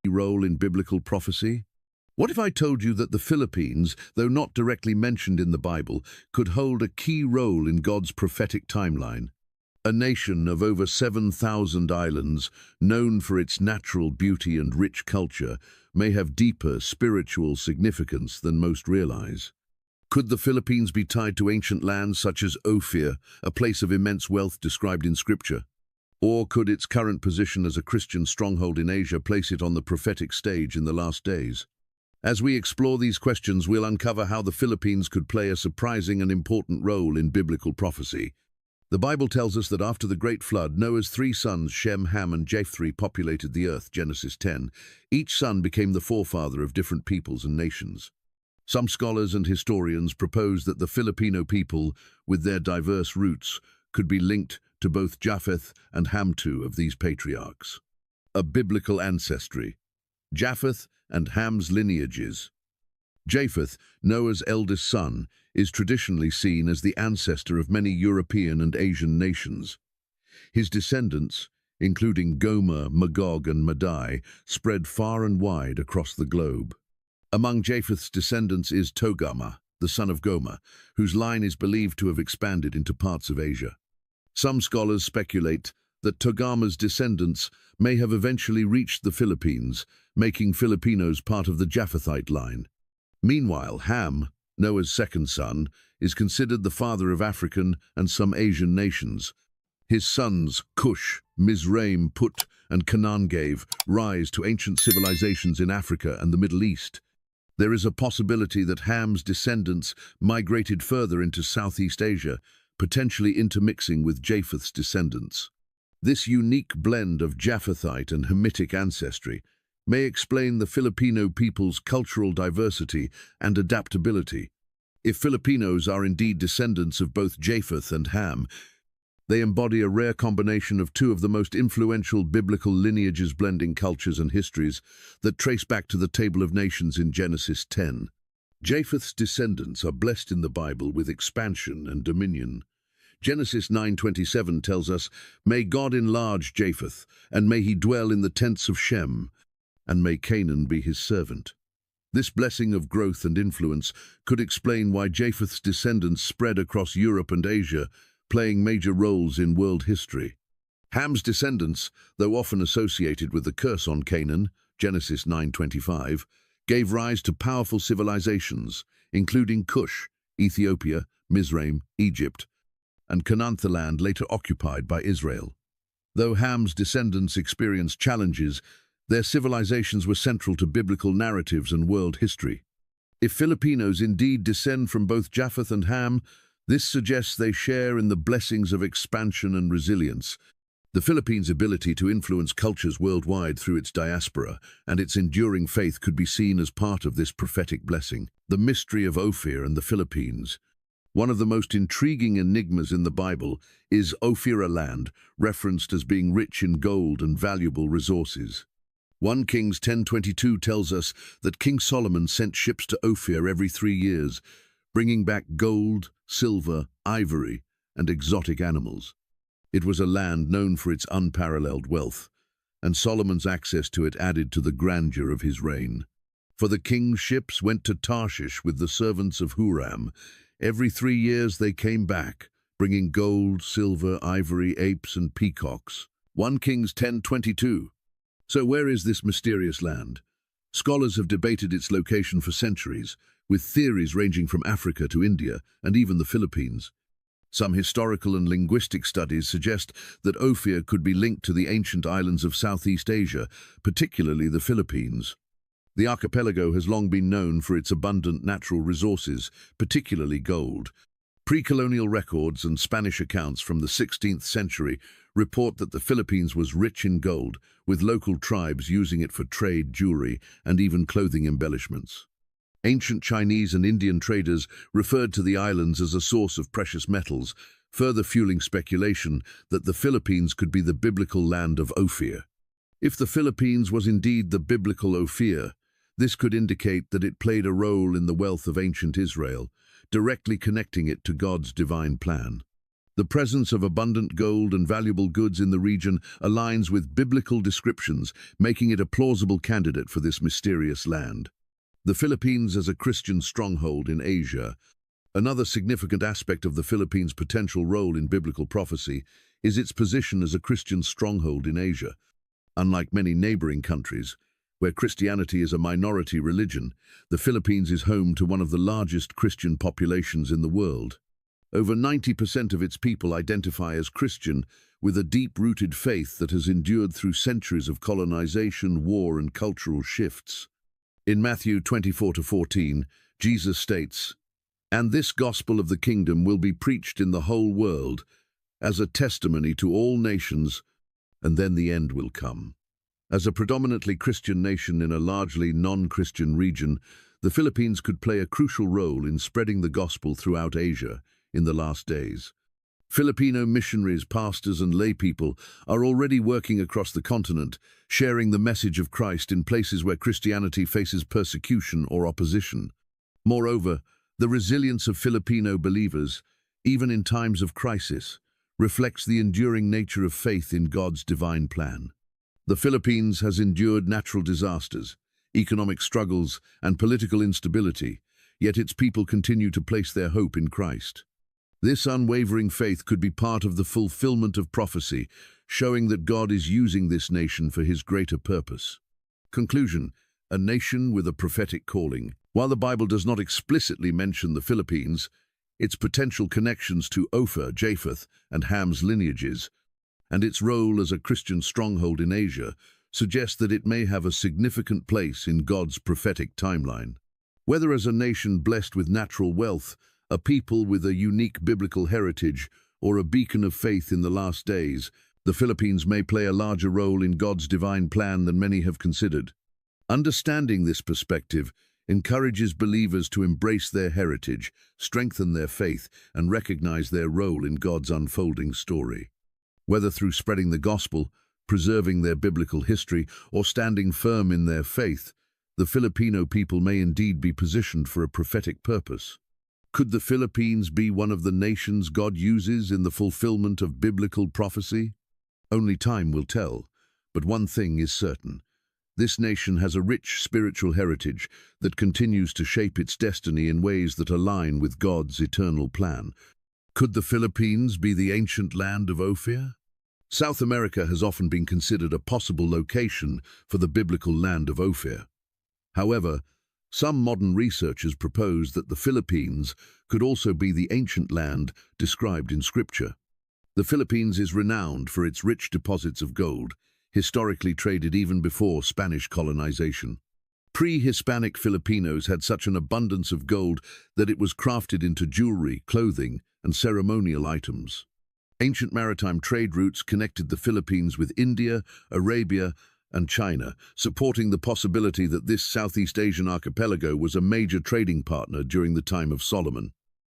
role in biblical prophecy? What if I told you that the Philippines, though not directly mentioned in the Bible, could hold a key role in God's prophetic timeline? A nation of over 7,000 islands, known for its natural beauty and rich culture, may have deeper spiritual significance than most realize. Could the Philippines be tied to ancient lands such as Ofir, a place of immense wealth described in Scripture? Or could its current position as a Christian stronghold in Asia place it on the prophetic stage in the last days? As we explore these questions, we'll uncover how the Philippines could play a surprising and important role in biblical prophecy. The Bible tells us that after the Great Flood, Noah's 3 sons, Shem, Ham, and Japheth, populated the earth, Genesis 10. Each son became the forefather of different peoples and nations. Some scholars and historians propose that the Filipino people, with their diverse roots, could be linked to both Japheth and Ham, two of these patriarchs. A biblical ancestry. Japheth and Ham's lineages. Japheth, Noah's eldest son, is traditionally seen as the ancestor of many European and Asian nations. His descendants, including Gomer, Magog, and Madai, spread far and wide across the globe. Among Japheth's descendants is Togarmah, the son of Gomer, whose line is believed to have expanded into parts of Asia. Some scholars speculate that Togarmah's descendants may have eventually reached the Philippines, making Filipinos part of the Japhethite line. Meanwhile, Ham, Noah's second son, is considered the father of African and some Asian nations. His sons, Cush, Mizraim, Put, and Canaan gave rise to ancient civilizations in Africa and the Middle East. There is a possibility that Ham's descendants migrated further into Southeast Asia, potentially intermixing with Japheth's descendants. This unique blend of Japhethite and Hamitic ancestry may explain the Filipino people's cultural diversity and adaptability. If Filipinos are indeed descendants of both Japheth and Ham, they embody a rare combination of two of the most influential biblical lineages blending cultures and histories that trace back to the Table of Nations in Genesis 10. Japheth's descendants are blessed in the Bible with expansion and dominion. Genesis 9:27 tells us, "May God enlarge Japheth, and may he dwell in the tents of Shem, and may Canaan be his servant." This blessing of growth and influence could explain why Japheth's descendants spread across Europe and Asia, playing major roles in world history. Ham's descendants, though often associated with the curse on Canaan, Genesis 9:25, gave rise to powerful civilizations, including Cush, Ethiopia, Mizraim, Egypt, and Canaan, the land later occupied by Israel. Though Ham's descendants experienced challenges, their civilizations were central to biblical narratives and world history. If Filipinos indeed descend from both Japheth and Ham, this suggests they share in the blessings of expansion and resilience. The Philippines' ability to influence cultures worldwide through its diaspora and its enduring faith could be seen as part of this prophetic blessing. The mystery of Ofir and the Philippines. One of the most intriguing enigmas in the Bible is Ofir, a land referenced as being rich in gold and valuable resources. 1 Kings 10:22 tells us that King Solomon sent ships to Ofir every 3 years, bringing back gold, silver, ivory, and exotic animals. It was a land known for its unparalleled wealth, and Solomon's access to it added to the grandeur of his reign. For the king's ships went to Tarshish with the servants of Huram. Every 3 years they came back, bringing gold, silver, ivory, apes, and peacocks. 1 Kings 10:22. So where is this mysterious land? Scholars have debated its location for centuries, with theories ranging from Africa to India and even the Philippines. Some historical and linguistic studies suggest that Ofir could be linked to the ancient islands of Southeast Asia, particularly the Philippines. The archipelago has long been known for its abundant natural resources, particularly gold. Pre-colonial records and Spanish accounts from the 16th century report that the Philippines was rich in gold, with local tribes using it for trade, jewelry, and even clothing embellishments. Ancient Chinese and Indian traders referred to the islands as a source of precious metals, further fueling speculation that the Philippines could be the biblical land of Ofir. If the Philippines was indeed the biblical Ofir, this could indicate that it played a role in the wealth of ancient Israel, directly connecting it to God's divine plan. The presence of abundant gold and valuable goods in the region aligns with biblical descriptions, making it a plausible candidate for this mysterious land. The Philippines as a Christian stronghold in Asia. Another significant aspect of the Philippines' potential role in biblical prophecy is its position as a Christian stronghold in Asia. Unlike many neighboring countries, where Christianity is a minority religion, the Philippines is home to one of the largest Christian populations in the world. Over 90% of its people identify as Christian, with a deep-rooted faith that has endured through centuries of colonization, war, and cultural shifts. In Matthew 24-14, Jesus states, "And this gospel of the kingdom will be preached in the whole world as a testimony to all nations, and then the end will come." As a predominantly Christian nation in a largely non-Christian region, the Philippines could play a crucial role in spreading the gospel throughout Asia in the last days. Filipino missionaries, pastors, and laypeople are already working across the continent, sharing the message of Christ in places where Christianity faces persecution or opposition. Moreover, the resilience of Filipino believers, even in times of crisis, reflects the enduring nature of faith in God's divine plan. The Philippines has endured natural disasters, economic struggles, and political instability, yet its people continue to place their hope in Christ. This unwavering faith could be part of the fulfillment of prophecy, showing that God is using this nation for his greater purpose. Conclusion: a nation with a prophetic calling. While the Bible does not explicitly mention the Philippines, its potential connections to Ofir, Japheth, and Ham's lineages, and its role as a Christian stronghold in Asia, suggest that it may have a significant place in God's prophetic timeline. Whether as a nation blessed with natural wealth, a people with a unique biblical heritage, or a beacon of faith in the last days, the Philippines may play a larger role in God's divine plan than many have considered. Understanding this perspective encourages believers to embrace their heritage, strengthen their faith, and recognize their role in God's unfolding story. Whether through spreading the gospel, preserving their biblical history, or standing firm in their faith, the Filipino people may indeed be positioned for a prophetic purpose. Could the Philippines be one of the nations God uses in the fulfillment of biblical prophecy? Only time will tell, but one thing is certain. This nation has a rich spiritual heritage that continues to shape its destiny in ways that align with God's eternal plan. Could the Philippines be the ancient land of Ofir? South America has often been considered a possible location for the biblical land of Ofir. However, some modern researchers propose that the Philippines could also be the ancient land described in Scripture. The Philippines is renowned for its rich deposits of gold, historically traded even before Spanish colonization. Pre-Hispanic Filipinos had such an abundance of gold that it was crafted into jewelry, clothing, and ceremonial items. Ancient maritime trade routes connected the Philippines with India, Arabia, and China, supporting the possibility that this Southeast Asian archipelago was a major trading partner during the time of Solomon.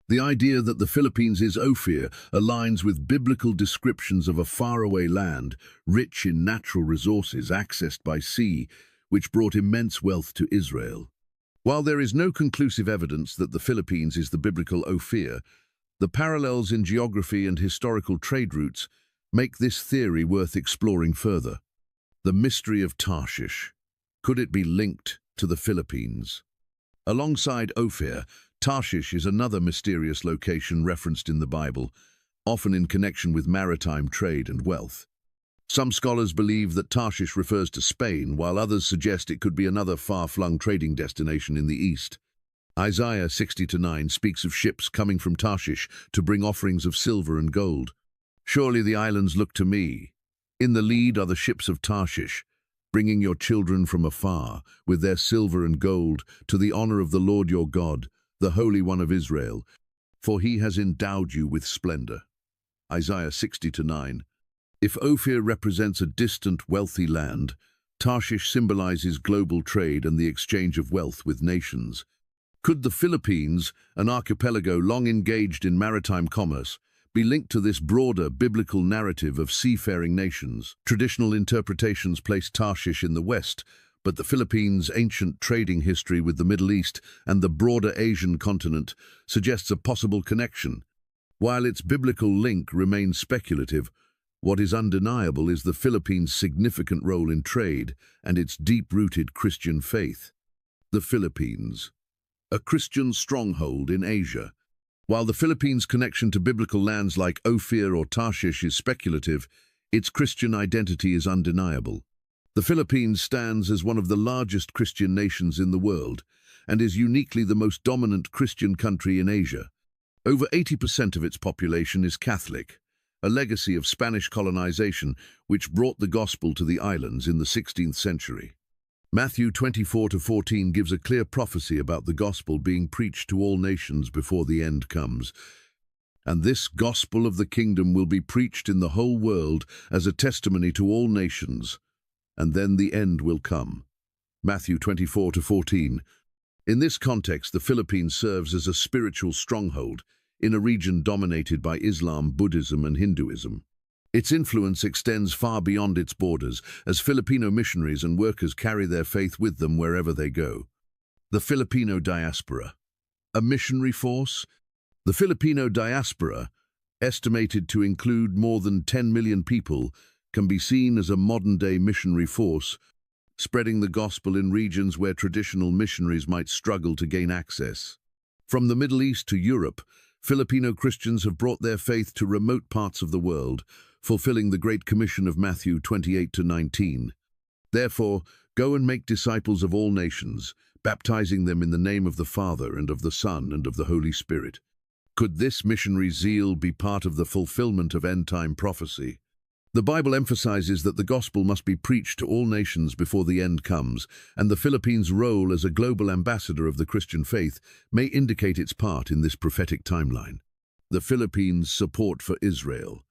The idea that the Philippines is Ofir aligns with biblical descriptions of a faraway land, rich in natural resources accessed by sea, which brought immense wealth to Israel. While there is no conclusive evidence that the Philippines is the biblical Ofir, the parallels in geography and historical trade routes make this theory worth exploring further. The mystery of Tarshish. Could it be linked to the Philippines? Alongside Ofir, Tarshish is another mysterious location referenced in the Bible, often in connection with maritime trade and wealth. Some scholars believe that Tarshish refers to Spain, while others suggest it could be another far-flung trading destination in the east. Isaiah 60-9 speaks of ships coming from Tarshish to bring offerings of silver and gold. Surely the islands look to me. In the lead are the ships of Tarshish, bringing your children from afar, with their silver and gold, to the honor of the Lord your God, the Holy One of Israel, for he has endowed you with splendor. Isaiah 60-9. If Ofir represents a distant, wealthy land, Tarshish symbolizes global trade and the exchange of wealth with nations. Could the Philippines, an archipelago long engaged in maritime commerce, be linked to this broader biblical narrative of seafaring nations? Traditional interpretations place Tarshish in the west, but the Philippines' ancient trading history with the Middle East and the broader Asian continent suggests a possible connection. While its biblical link remains speculative, what is undeniable is the Philippines' significant role in trade and its deep-rooted Christian faith. The Philippines, a Christian stronghold in Asia. While the Philippines' connection to biblical lands like Ofir or Tarshish is speculative, its Christian identity is undeniable. The Philippines stands as one of the largest Christian nations in the world and is uniquely the most dominant Christian country in Asia. Over 80% of its population is Catholic, a legacy of Spanish colonization which brought the gospel to the islands in the 16th century. Matthew 24-14 gives a clear prophecy about the gospel being preached to all nations before the end comes. And this gospel of the kingdom will be preached in the whole world as a testimony to all nations, and then the end will come. Matthew 24-14. In this context, the Philippines serves as a spiritual stronghold in a region dominated by Islam, Buddhism, and Hinduism. Its influence extends far beyond its borders, as Filipino missionaries and workers carry their faith with them wherever they go. The Filipino Diaspora, a missionary force? The Filipino diaspora, estimated to include more than 10 million people, can be seen as a modern-day missionary force, spreading the gospel in regions where traditional missionaries might struggle to gain access. From the Middle East to Europe, Filipino Christians have brought their faith to remote parts of the world, fulfilling the Great Commission of Matthew 28-19. Therefore, go and make disciples of all nations, baptizing them in the name of the Father and of the Son and of the Holy Spirit. Could this missionary zeal be part of the fulfillment of end-time prophecy? The Bible emphasizes that the gospel must be preached to all nations before the end comes, and the Philippines' role as a global ambassador of the Christian faith may indicate its part in this prophetic timeline. The Philippines' support for Israel.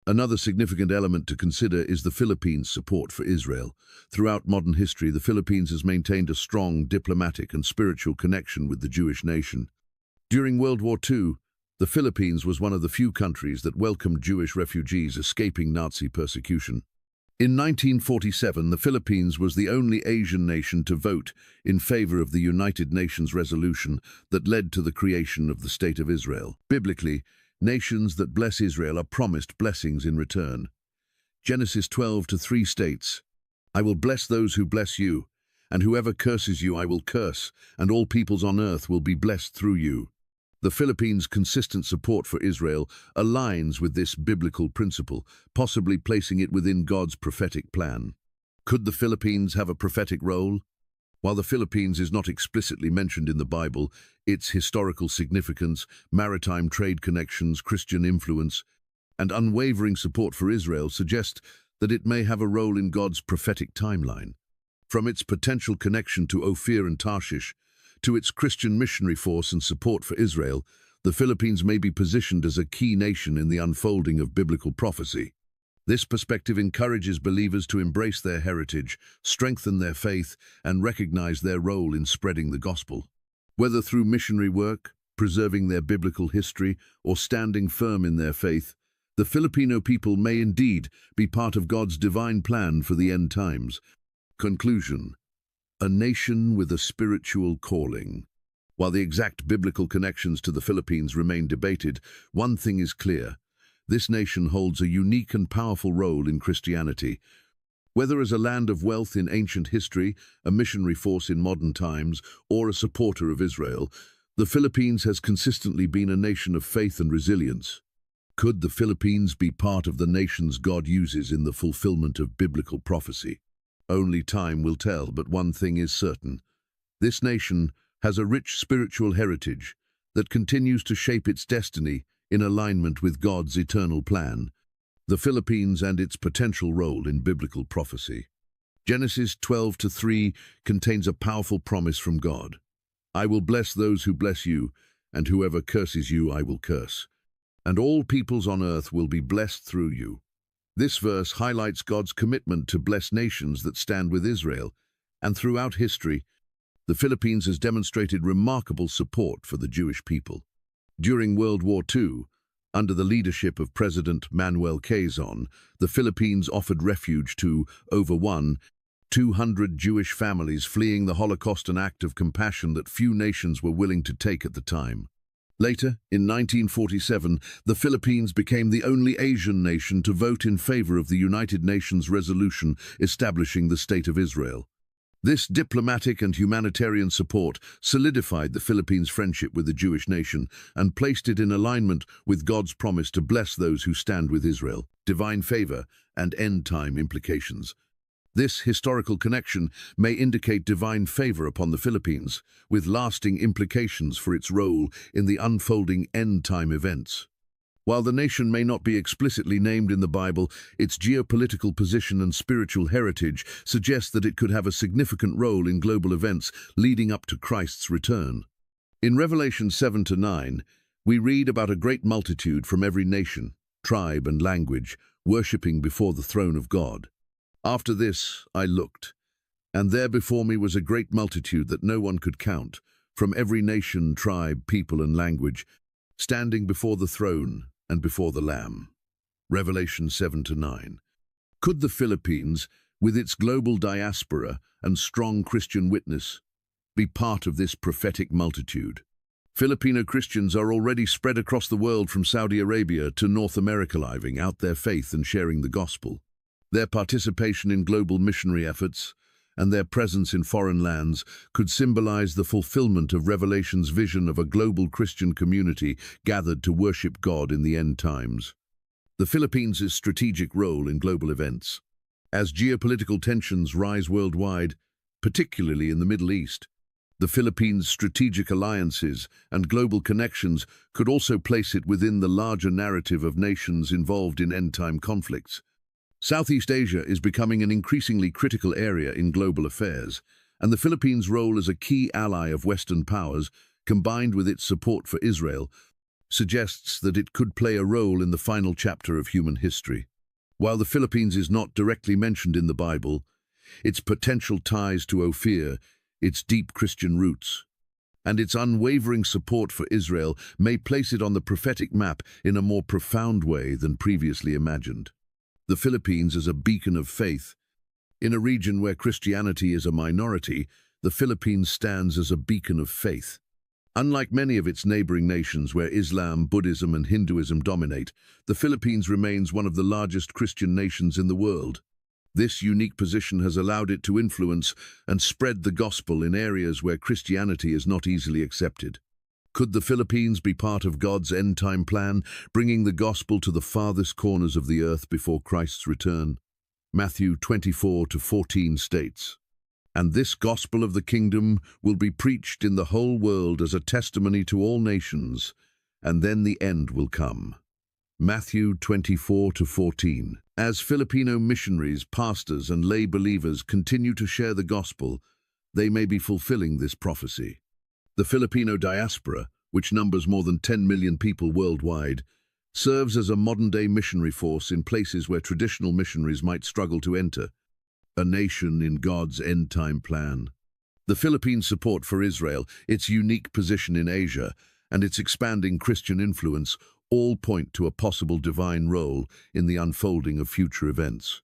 Another significant element to consider is the Philippines' support for Israel. Throughout modern history, the Philippines has maintained a strong diplomatic and spiritual connection with the Jewish nation. During World War II, the Philippines was one of the few countries that welcomed Jewish refugees escaping Nazi persecution. In 1947, the Philippines was the only Asian nation to vote in favor of the United Nations resolution that led to the creation of the State of Israel. Biblically, nations that bless Israel are promised blessings in return. Genesis 12:3 states, "I will bless those who bless you, and whoever curses you I will curse, and all peoples on earth will be blessed through you." The Philippines' consistent support for Israel aligns with this biblical principle, possibly placing it within God's prophetic plan. Could the Philippines have a prophetic role? While the Philippines is not explicitly mentioned in the Bible, its historical significance, maritime trade connections, Christian influence, and unwavering support for Israel suggest that it may have a role in God's prophetic timeline. From its potential connection to Ofir and Tarshish, to its Christian missionary force and support for Israel, the Philippines may be positioned as a key nation in the unfolding of biblical prophecy. This perspective encourages believers to embrace their heritage, strengthen their faith, and recognize their role in spreading the gospel. Whether through missionary work, preserving their biblical history, or standing firm in their faith, the Filipino people may indeed be part of God's divine plan for the end times. Conclusion: a nation with a spiritual calling. While the exact biblical connections to the Philippines remain debated, one thing is clear: this nation holds a unique and powerful role in Christianity. Whether as a land of wealth in ancient history, a missionary force in modern times, or a supporter of Israel, the Philippines has consistently been a nation of faith and resilience. Could the Philippines be part of the nations God uses in the fulfillment of biblical prophecy? Only time will tell, but one thing is certain. This nation has a rich spiritual heritage that continues to shape its destiny in alignment with God's eternal plan. The Philippines and its potential role in biblical prophecy. Genesis 12:3 contains a powerful promise from God. "I will bless those who bless you, and whoever curses you I will curse. And all peoples on earth will be blessed through you." This verse highlights God's commitment to bless nations that stand with Israel, and throughout history, the Philippines has demonstrated remarkable support for the Jewish people. During World War II, under the leadership of President Manuel Quezon, the Philippines offered refuge to over 200 Jewish families fleeing the Holocaust, an act of compassion that few nations were willing to take at the time. Later, in 1947, the Philippines became the only Asian nation to vote in favor of the United Nations resolution establishing the State of Israel. This diplomatic and humanitarian support solidified the Philippines' friendship with the Jewish nation and placed it in alignment with God's promise to bless those who stand with Israel, divine favor, and end-time implications. This historical connection may indicate divine favor upon the Philippines, with lasting implications for its role in the unfolding end-time events. While the nation may not be explicitly named in the Bible, its geopolitical position and spiritual heritage suggest that it could have a significant role in global events leading up to Christ's return. In Revelation 7-9, we read about a great multitude from every nation, tribe, and language, worshipping before the throne of God. After this I looked, and there before me was a great multitude that no one could count, from every nation, tribe, people, and language, standing before the throne and before the Lamb. Revelation 7-9. Could the Philippines, with its global diaspora and strong Christian witness, be part of this prophetic multitude? Filipino Christians are already spread across the world from Saudi Arabia to North America, living out their faith and sharing the gospel. Their participation in global missionary efforts and their presence in foreign lands could symbolize the fulfillment of Revelation's vision of a global Christian community gathered to worship God in the end times. The Philippines' strategic role in global events. As geopolitical tensions rise worldwide, particularly in the Middle East, the Philippines' strategic alliances and global connections could also place it within the larger narrative of nations involved in end-time conflicts. Southeast Asia is becoming an increasingly critical area in global affairs, and the Philippines' role as a key ally of Western powers, combined with its support for Israel, suggests that it could play a role in the final chapter of human history. While the Philippines is not directly mentioned in the Bible, its potential ties to Ofir, its deep Christian roots, and its unwavering support for Israel may place it on the prophetic map in a more profound way than previously imagined. The Philippines is a beacon of faith. In a region where Christianity is a minority, the Philippines stands as a beacon of faith. Unlike many of its neighboring nations where Islam, Buddhism, and Hinduism dominate, the Philippines remains one of the largest Christian nations in the world. This unique position has allowed it to influence and spread the gospel in areas where Christianity is not easily accepted. Could the Philippines be part of God's end-time plan, bringing the gospel to the farthest corners of the earth before Christ's return? Matthew 24-14 states, "And this gospel of the kingdom will be preached in the whole world as a testimony to all nations, and then the end will come." Matthew 24-14. As Filipino missionaries, pastors, and lay believers continue to share the gospel, they may be fulfilling this prophecy. The Filipino diaspora, which numbers more than 10 million people worldwide, serves as a modern-day missionary force in places where traditional missionaries might struggle to enter. A nation in God's end-time plan. The Philippines' support for Israel, its unique position in Asia, and its expanding Christian influence all point to a possible divine role in the unfolding of future events.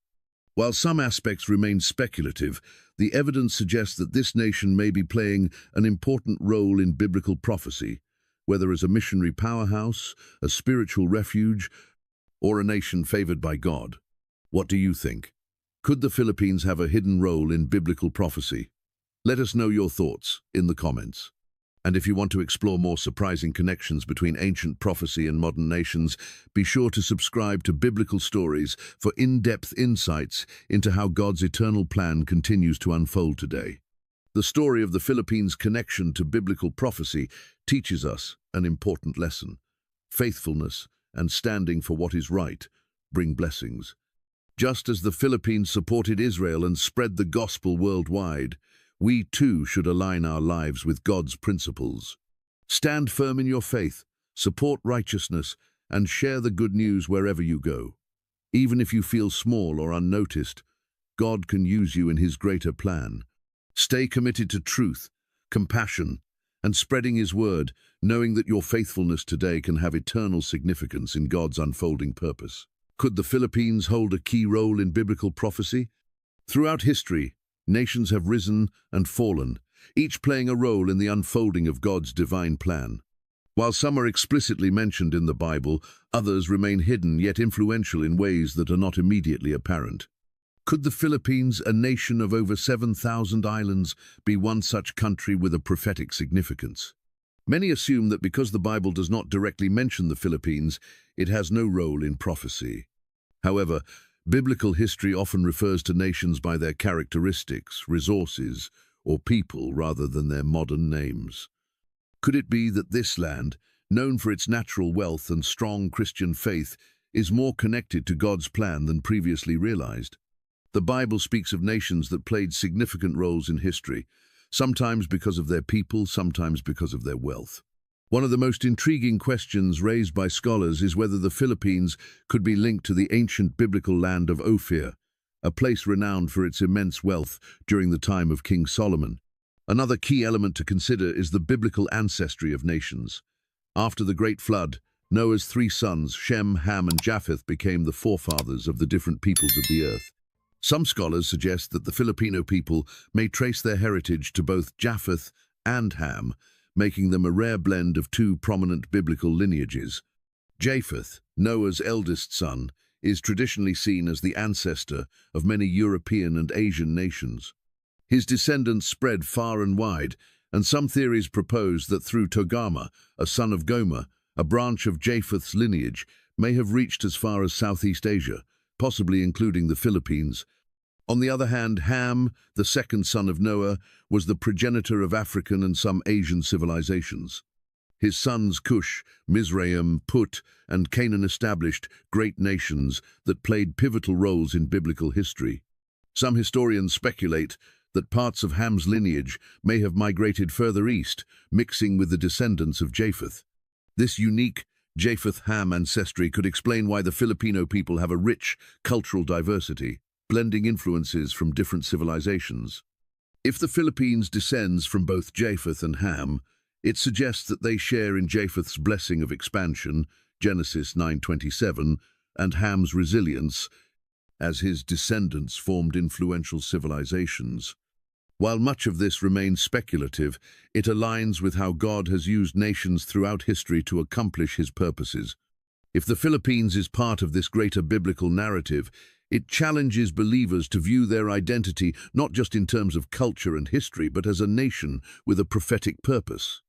While some aspects remain speculative, the evidence suggests that this nation may be playing an important role in biblical prophecy, whether as a missionary powerhouse, a spiritual refuge, or a nation favored by God. What do you think? Could the Philippines have a hidden role in biblical prophecy? Let us know your thoughts in the comments. And if you want to explore more surprising connections between ancient prophecy and modern nations, be sure to subscribe to Biblical Stories for in-depth insights into how God's eternal plan continues to unfold today. The story of the Philippines' connection to biblical prophecy teaches us an important lesson. Faithfulness and standing for what is right bring blessings. Just as the Philippines supported Israel and spread the gospel worldwide, we too should align our lives with God's principles. Stand firm in your faith, support righteousness, and share the good news wherever you go. Even if you feel small or unnoticed, God can use you in His greater plan. Stay committed to truth, compassion, and spreading His word, knowing that your faithfulness today can have eternal significance in God's unfolding purpose. Could the Philippines hold a key role in biblical prophecy? Throughout history, nations have risen and fallen, each playing a role in the unfolding of God's divine plan. While some are explicitly mentioned in the Bible, others remain hidden yet influential in ways that are not immediately apparent. Could the Philippines, a nation of over 7,000 islands, be one such country with a prophetic significance? Many assume that because the Bible does not directly mention the Philippines, it has no role in prophecy. However, biblical history often refers to nations by their characteristics, resources, or people rather than their modern names. Could it be that this land, known for its natural wealth and strong Christian faith, is more connected to God's plan than previously realized? The Bible speaks of nations that played significant roles in history, sometimes because of their people, sometimes because of their wealth. One of the most intriguing questions raised by scholars is whether the Philippines could be linked to the ancient biblical land of Ofir, a place renowned for its immense wealth during the time of King Solomon. Another key element to consider is the biblical ancestry of nations. After the Great Flood, Noah's three sons, Shem, Ham, and Japheth, became the forefathers of the different peoples of the earth. Some scholars suggest that the Filipino people may trace their heritage to both Japheth and Ham, making them a rare blend of two prominent biblical lineages. Japheth, Noah's eldest son, is traditionally seen as the ancestor of many European and Asian nations. His descendants spread far and wide, and some theories propose that through Togama, a son of Gomer, a branch of Japheth's lineage may have reached as far as Southeast Asia, possibly including the Philippines. On the other hand, Ham, the second son of Noah, was the progenitor of African and some Asian civilizations. His sons Cush, Mizraim, Put, and Canaan established great nations that played pivotal roles in biblical history. Some historians speculate that parts of Ham's lineage may have migrated further east, mixing with the descendants of Japheth. This unique Japheth-Ham ancestry could explain why the Filipino people have a rich cultural diversity, blending influences from different civilizations. If the Philippines descends from both Japheth and Ham, it suggests that they share in Japheth's blessing of expansion, Genesis 9:27, and Ham's resilience, as his descendants formed influential civilizations. While much of this remains speculative, it aligns with how God has used nations throughout history to accomplish his purposes. If the Philippines is part of this greater biblical narrative, it challenges believers to view their identity not just in terms of culture and history, but as a nation with a prophetic purpose.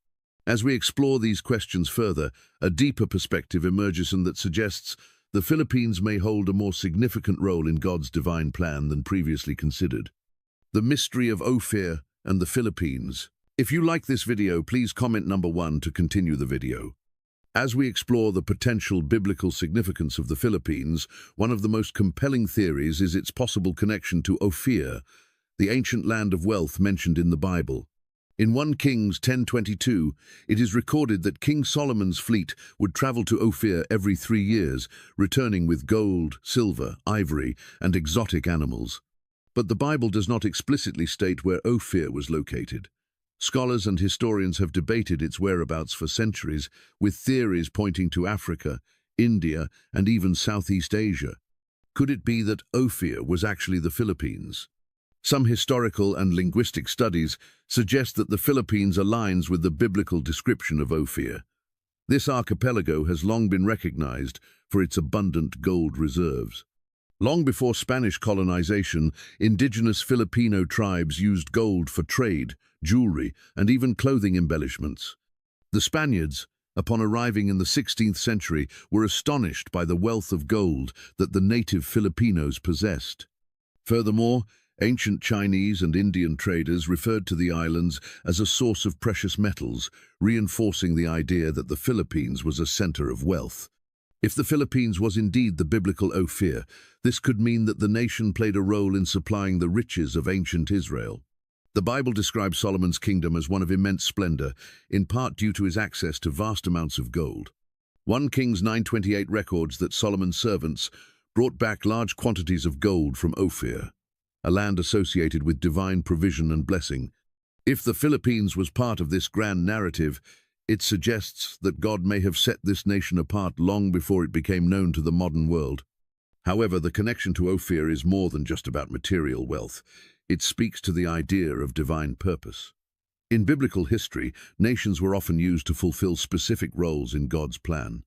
As we explore these questions further, a deeper perspective emerges that suggests the Philippines may hold a more significant role in God's divine plan than previously considered. The mystery of Ofir and the Philippines. If you like this video, please comment number 1 to continue the video. As we explore the potential biblical significance of the Philippines, one of the most compelling theories is its possible connection to Ofir, the ancient land of wealth mentioned in the Bible. In 1 Kings 10:22, it is recorded that King Solomon's fleet would travel to Ofir every 3 years, returning with gold, silver, ivory, and exotic animals. But the Bible does not explicitly state where Ofir was located. Scholars and historians have debated its whereabouts for centuries, with theories pointing to Africa, India, and even Southeast Asia. Could it be that Ofir was actually the Philippines? Some historical and linguistic studies suggest that the Philippines aligns with the biblical description of Ofir. This archipelago has long been recognized for its abundant gold reserves. Long before Spanish colonization, indigenous Filipino tribes used gold for trade, jewelry, and even clothing embellishments. The Spaniards, upon arriving in the 16th century, were astonished by the wealth of gold that the native Filipinos possessed. Furthermore, ancient Chinese and Indian traders referred to the islands as a source of precious metals, reinforcing the idea that the Philippines was a center of wealth. If the Philippines was indeed the biblical Ofir, this could mean that the nation played a role in supplying the riches of ancient Israel. The Bible describes Solomon's kingdom as one of immense splendor, in part due to his access to vast amounts of gold. 1 Kings 9:28 records that Solomon's servants brought back large quantities of gold from Ofir, a land associated with divine provision and blessing. If the Philippines was part of this grand narrative, it suggests that God may have set this nation apart long before it became known to the modern world. However, the connection to Ofir is more than just about material wealth. It speaks to the idea of divine purpose. In biblical history, nations were often used to fulfill specific roles in God's plan.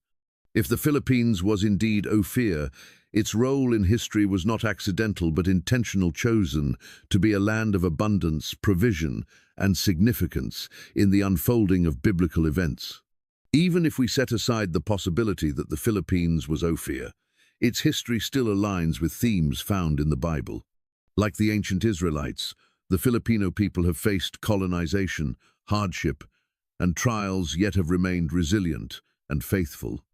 If the Philippines was indeed Ofir, its role in history was not accidental but intentional, chosen to be a land of abundance, provision, and significance in the unfolding of biblical events. Even if we set aside the possibility that the Philippines was Ofir, its history still aligns with themes found in the Bible. Like the ancient Israelites, the Filipino people have faced colonization, hardship, and trials, yet have remained resilient and faithful.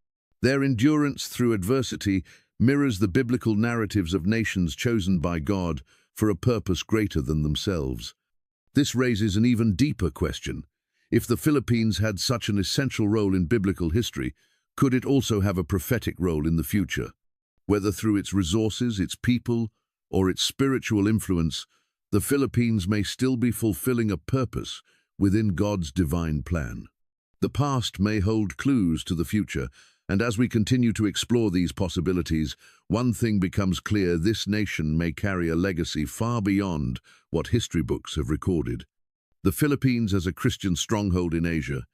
Their endurance through adversity mirrors the biblical narratives of nations chosen by God for a purpose greater than themselves. This raises an even deeper question. If the Philippines had such an essential role in biblical history, could it also have a prophetic role in the future? Whether through its resources, its people, or its spiritual influence, the Philippines may still be fulfilling a purpose within God's divine plan. The past may hold clues to the future, and as we continue to explore these possibilities, one thing becomes clear: this nation may carry a legacy far beyond what history books have recorded. The Philippines as a Christian stronghold in Asia.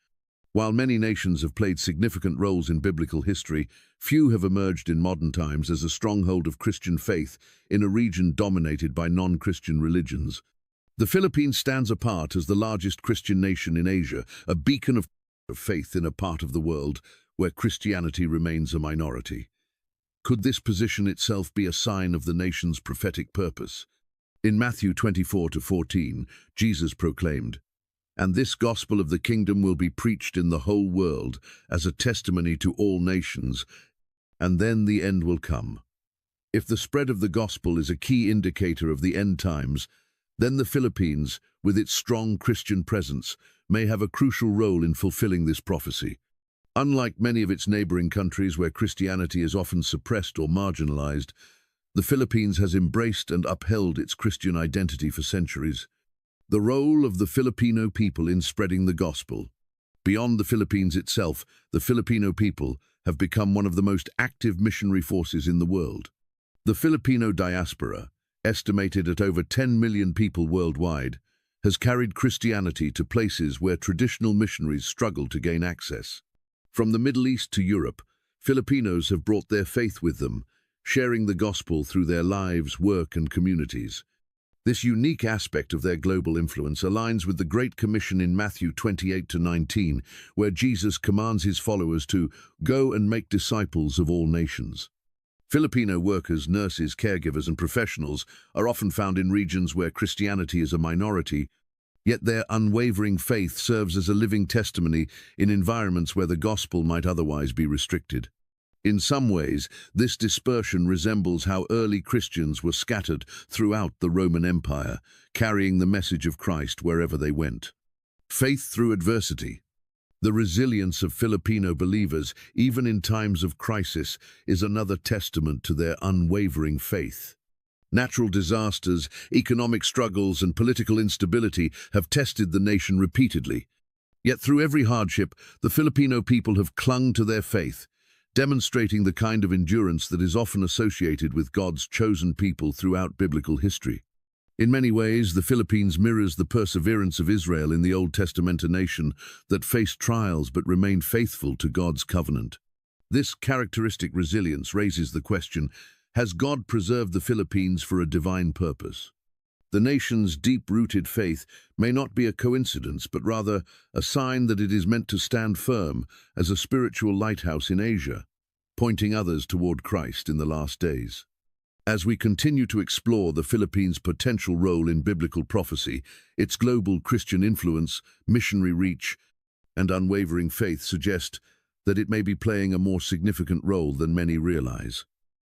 While many nations have played significant roles in biblical history, few have emerged in modern times as a stronghold of Christian faith in a region dominated by non-Christian religions. The Philippines stands apart as the largest Christian nation in Asia, a beacon of faith in a part of the world where Christianity remains a minority. Could this position itself be a sign of the nation's prophetic purpose? In Matthew 24-14, Jesus proclaimed, "And this gospel of the kingdom will be preached in the whole world as a testimony to all nations, and then the end will come." If the spread of the gospel is a key indicator of the end times, then the Philippines, with its strong Christian presence, may have a crucial role in fulfilling this prophecy. Unlike many of its neighboring countries where Christianity is often suppressed or marginalized, the Philippines has embraced and upheld its Christian identity for centuries. The role of the Filipino people in spreading the gospel. Beyond the Philippines itself, the Filipino people have become one of the most active missionary forces in the world. The Filipino diaspora, estimated at over 10 million people worldwide, has carried Christianity to places where traditional missionaries struggle to gain access. From the Middle East to Europe, Filipinos have brought their faith with them, sharing the gospel through their lives, work, and communities. This unique aspect of their global influence aligns with the Great Commission in Matthew 28-19, where Jesus commands his followers to go and make disciples of all nations. Filipino workers, nurses, caregivers, and professionals are often found in regions where Christianity is a minority, yet their unwavering faith serves as a living testimony in environments where the gospel might otherwise be restricted. In some ways, this dispersion resembles how early Christians were scattered throughout the Roman Empire, carrying the message of Christ wherever they went. Faith through adversity. The resilience of Filipino believers, even in times of crisis, is another testament to their unwavering faith. Natural disasters, economic struggles, and political instability have tested the nation repeatedly. Yet through every hardship, the Filipino people have clung to their faith, demonstrating the kind of endurance that is often associated with God's chosen people throughout biblical history. In many ways, the Philippines mirrors the perseverance of Israel in the Old Testament, a nation that faced trials but remained faithful to God's covenant. This characteristic resilience raises the question, has God preserved the Philippines for a divine purpose? The nation's deep-rooted faith may not be a coincidence, but rather a sign that it is meant to stand firm as a spiritual lighthouse in Asia, pointing others toward Christ in the last days. As we continue to explore the Philippines' potential role in biblical prophecy, its global Christian influence, missionary reach, and unwavering faith suggest that it may be playing a more significant role than many realize.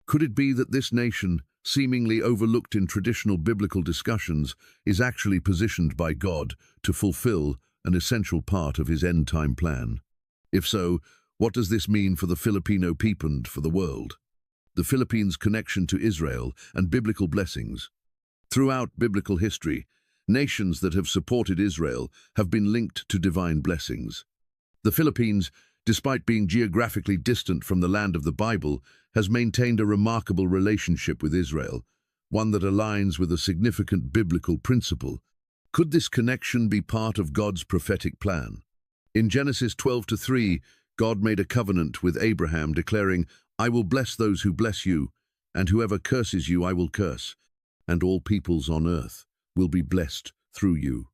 Could it be that this nation, seemingly overlooked in traditional biblical discussions, is actually positioned by God to fulfill an essential part of his end-time plan? If so, what does this mean for the Filipino people and for the world? The Philippines' connection to Israel and biblical blessings. Throughout biblical history, nations that have supported Israel have been linked to divine blessings. The Philippines, despite being geographically distant from the land of the Bible, has maintained a remarkable relationship with Israel, one that aligns with a significant biblical principle. Could this connection be part of God's prophetic plan? In Genesis 12:3, God made a covenant with Abraham, declaring, "I will bless those who bless you, and whoever curses you I will curse, and all peoples on earth will be blessed through you."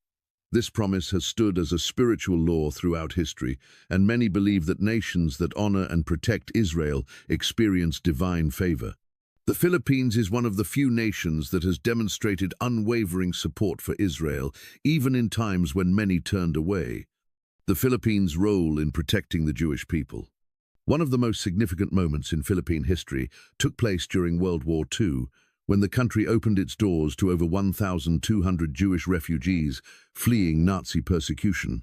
This promise has stood as a spiritual law throughout history, and many believe that nations that honor and protect Israel experience divine favor. The Philippines is one of the few nations that has demonstrated unwavering support for Israel, even in times when many turned away. The Philippines' role in protecting the Jewish people. One of the most significant moments in Philippine history took place during World War II, when the country opened its doors to over 1,200 Jewish refugees fleeing Nazi persecution.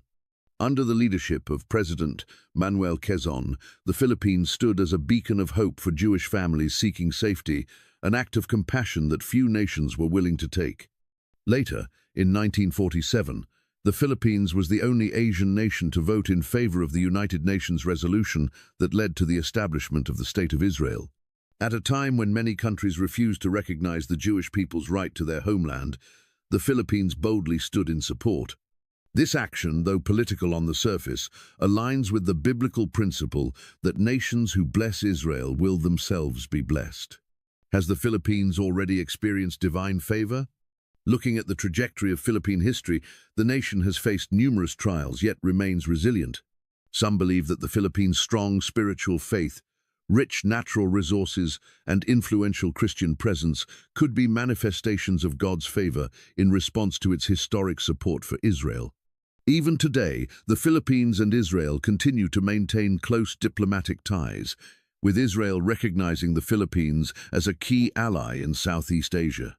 Under the leadership of President Manuel Quezon, the Philippines stood as a beacon of hope for Jewish families seeking safety, an act of compassion that few nations were willing to take. Later, in 1947, the Philippines was the only Asian nation to vote in favor of the United Nations resolution that led to the establishment of the State of Israel. At a time when many countries refused to recognize the Jewish people's right to their homeland, the Philippines boldly stood in support. This action, though political on the surface, aligns with the biblical principle that nations who bless Israel will themselves be blessed. Has the Philippines already experienced divine favor? Looking at the trajectory of Philippine history, the nation has faced numerous trials, yet remains resilient. Some believe that the Philippines' strong spiritual faith, rich natural resources, and influential Christian presence could be manifestations of God's favor in response to its historic support for Israel. Even today, the Philippines and Israel continue to maintain close diplomatic ties, with Israel recognizing the Philippines as a key ally in Southeast Asia.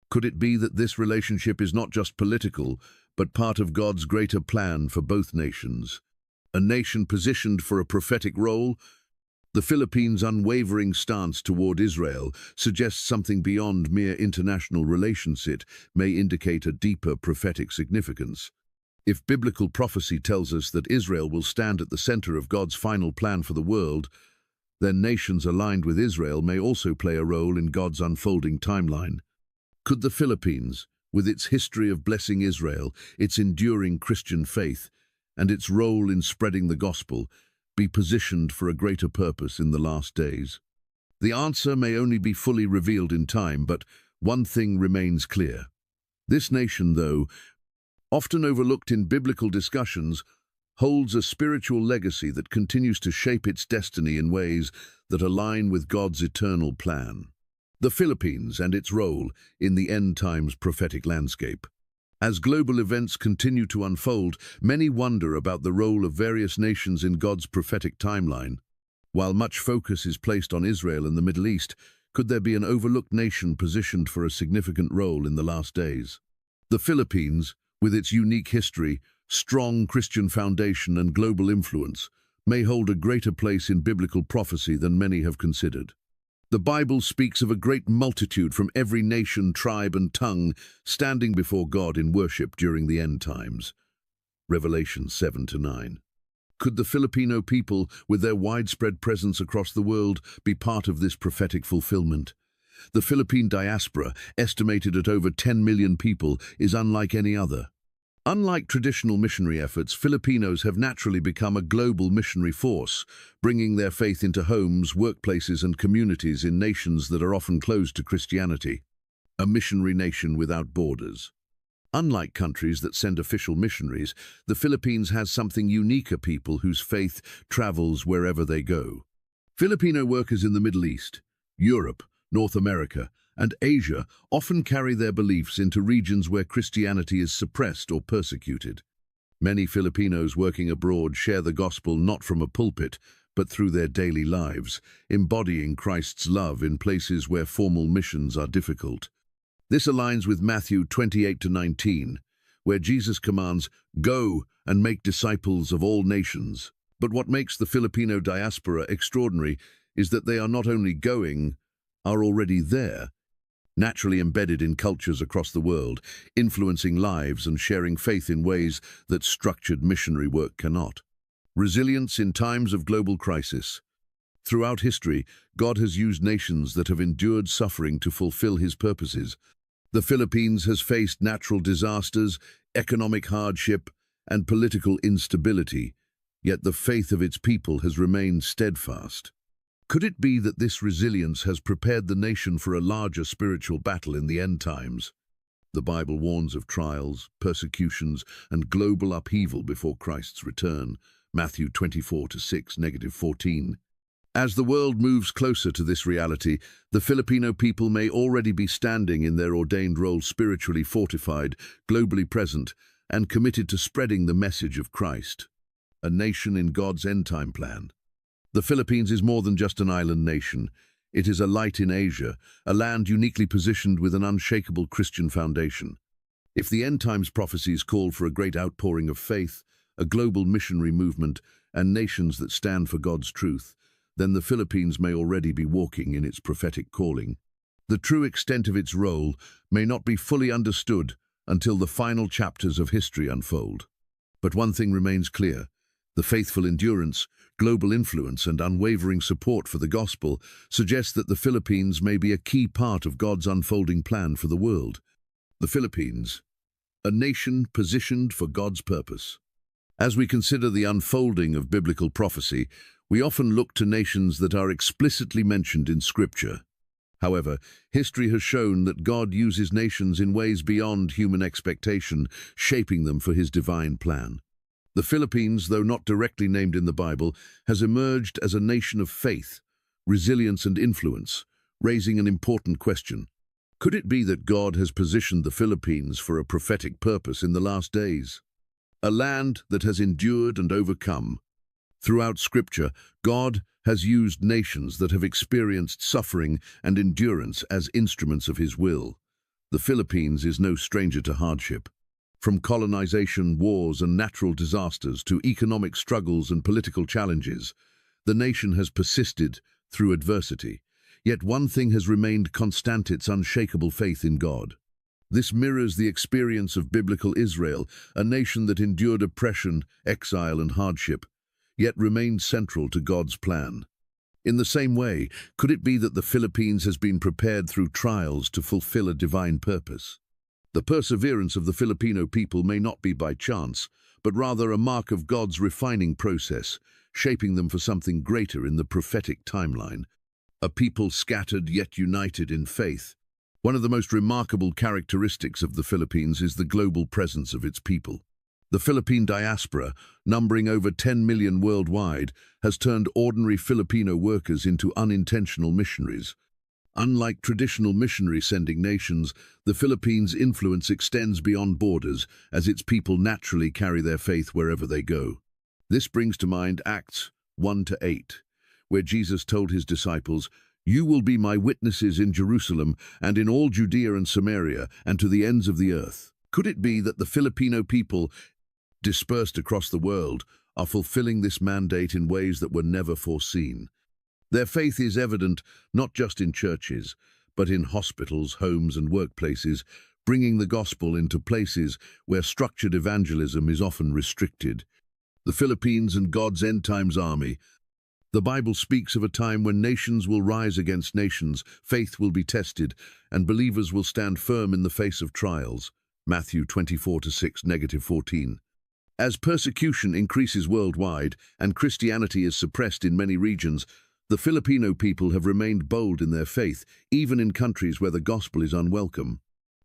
Could it be that this relationship is not just political, but part of God's greater plan for both nations? A nation positioned for a prophetic role? The Philippines' unwavering stance toward Israel suggests something beyond mere international relations. It may indicate a deeper prophetic significance. If biblical prophecy tells us that Israel will stand at the center of God's final plan for the world, then nations aligned with Israel may also play a role in God's unfolding timeline. Could the Philippines, with its history of blessing Israel, its enduring Christian faith, and its role in spreading the gospel, be positioned for a greater purpose in the last days? The answer may only be fully revealed in time, but one thing remains clear. This nation, though often overlooked in biblical discussions, holds a spiritual legacy that continues to shape its destiny in ways that align with God's eternal plan. The Philippines and its role in the end times prophetic landscape. As global events continue to unfold, many wonder about the role of various nations in God's prophetic timeline. While much focus is placed on Israel and the Middle East, could there be an overlooked nation positioned for a significant role in the last days? The Philippines, with its unique history, strong Christian foundation and global influence, may hold a greater place in biblical prophecy than many have considered. The Bible speaks of a great multitude from every nation, tribe, and tongue standing before God in worship during the end times. Revelation 7-9. Could the Filipino people, with their widespread presence across the world, be part of this prophetic fulfillment? The Philippine diaspora, estimated at over 10 million people, is unlike any other. Unlike traditional missionary efforts, Filipinos have naturally become a global missionary force, bringing their faith into homes, workplaces, and communities in nations that are often closed to Christianity. A missionary nation without borders. Unlike countries that send official missionaries, the Philippines has something unique: a people whose faith travels wherever they go. Filipino workers in the Middle East, Europe, North America, and Asia often carry their beliefs into regions where Christianity is suppressed or persecuted. Many Filipinos working abroad share the gospel not from a pulpit, but through their daily lives, embodying Christ's love in places where formal missions are difficult. This aligns with Matthew 28-19, where Jesus commands, "Go and make disciples of all nations." But what makes the Filipino diaspora extraordinary is that they are not only going, are already there, naturally embedded in cultures across the world, influencing lives and sharing faith in ways that structured missionary work cannot. Resilience in times of global crisis. Throughout history, God has used nations that have endured suffering to fulfill His purposes. The Philippines has faced natural disasters, economic hardship, and political instability, yet the faith of its people has remained steadfast. Could it be that this resilience has prepared the nation for a larger spiritual battle in the end times? The Bible warns of trials, persecutions, and global upheaval before Christ's return. Matthew 24:6-14. As the world moves closer to this reality, the Filipino people may already be standing in their ordained role, spiritually fortified, globally present, and committed to spreading the message of Christ, a nation in God's end-time plan. The Philippines is more than just an island nation. It is a light in Asia, a land uniquely positioned with an unshakable Christian foundation. If the end times prophecies call for a great outpouring of faith, a global missionary movement, and nations that stand for God's truth, then the Philippines may already be walking in its prophetic calling. The true extent of its role may not be fully understood until the final chapters of history unfold. But one thing remains clear: the faithful endurance, global influence, and unwavering support for the gospel suggest that the Philippines may be a key part of God's unfolding plan for the world. The Philippines, a nation positioned for God's purpose. As we consider the unfolding of biblical prophecy, we often look to nations that are explicitly mentioned in Scripture. However, history has shown that God uses nations in ways beyond human expectation, shaping them for His divine plan. The Philippines, though not directly named in the Bible, has emerged as a nation of faith, resilience, and influence, raising an important question. Could it be that God has positioned the Philippines for a prophetic purpose in the last days? A land that has endured and overcome. Throughout Scripture, God has used nations that have experienced suffering and endurance as instruments of His will. The Philippines is no stranger to hardship. From colonization, wars, and natural disasters to economic struggles and political challenges, the nation has persisted through adversity. Yet one thing has remained constant: its unshakable faith in God. This mirrors the experience of biblical Israel, a nation that endured oppression, exile, and hardship, yet remained central to God's plan. In the same way, could it be that the Philippines has been prepared through trials to fulfill a divine purpose? The perseverance of the Filipino people may not be by chance, but rather a mark of God's refining process, shaping them for something greater in the prophetic timeline. A people scattered yet united in faith. One of the most remarkable characteristics of the Philippines is the global presence of its people. The Philippine diaspora, numbering over 10 million worldwide, has turned ordinary Filipino workers into unintentional missionaries. Unlike traditional missionary-sending nations, the Philippines' influence extends beyond borders, as its people naturally carry their faith wherever they go. This brings to mind Acts 1-8, where Jesus told His disciples, "You will be my witnesses in Jerusalem and in all Judea and Samaria and to the ends of the earth." Could it be that the Filipino people, dispersed across the world, are fulfilling this mandate in ways that were never foreseen? Their faith is evident not just in churches, but in hospitals, homes, and workplaces, bringing the gospel into places where structured evangelism is often restricted. The Philippines and God's end times army. The Bible speaks of a time when nations will rise against nations, faith will be tested, and believers will stand firm in the face of trials. Matthew 24:6-14. As persecution increases worldwide and Christianity is suppressed in many regions, the Filipino people have remained bold in their faith, even in countries where the gospel is unwelcome.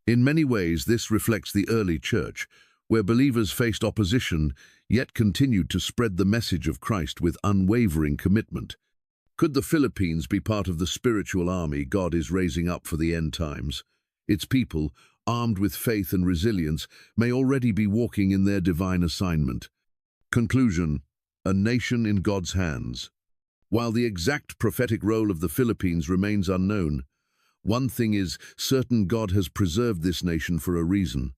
In many ways, this reflects the early church, where believers faced opposition, yet continued to spread the message of Christ with unwavering commitment. Could the Philippines be part of the spiritual army God is raising up for the end times? Its people, armed with faith and resilience, may already be walking in their divine assignment. Conclusion: a nation in God's hands. While the exact prophetic role of the Philippines remains unknown, one thing is certain: God has preserved this nation for a reason.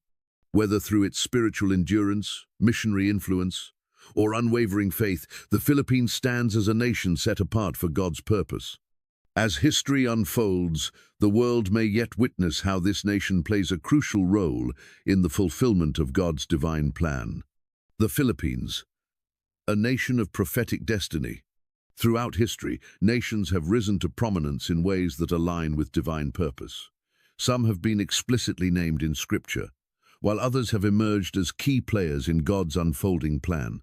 Whether through its spiritual endurance, missionary influence, or unwavering faith, the Philippines stands as a nation set apart for God's purpose. As history unfolds, the world may yet witness how this nation plays a crucial role in the fulfillment of God's divine plan. The Philippines, a nation of prophetic destiny. Throughout history, nations have risen to prominence in ways that align with divine purpose. Some have been explicitly named in Scripture, while others have emerged as key players in God's unfolding plan.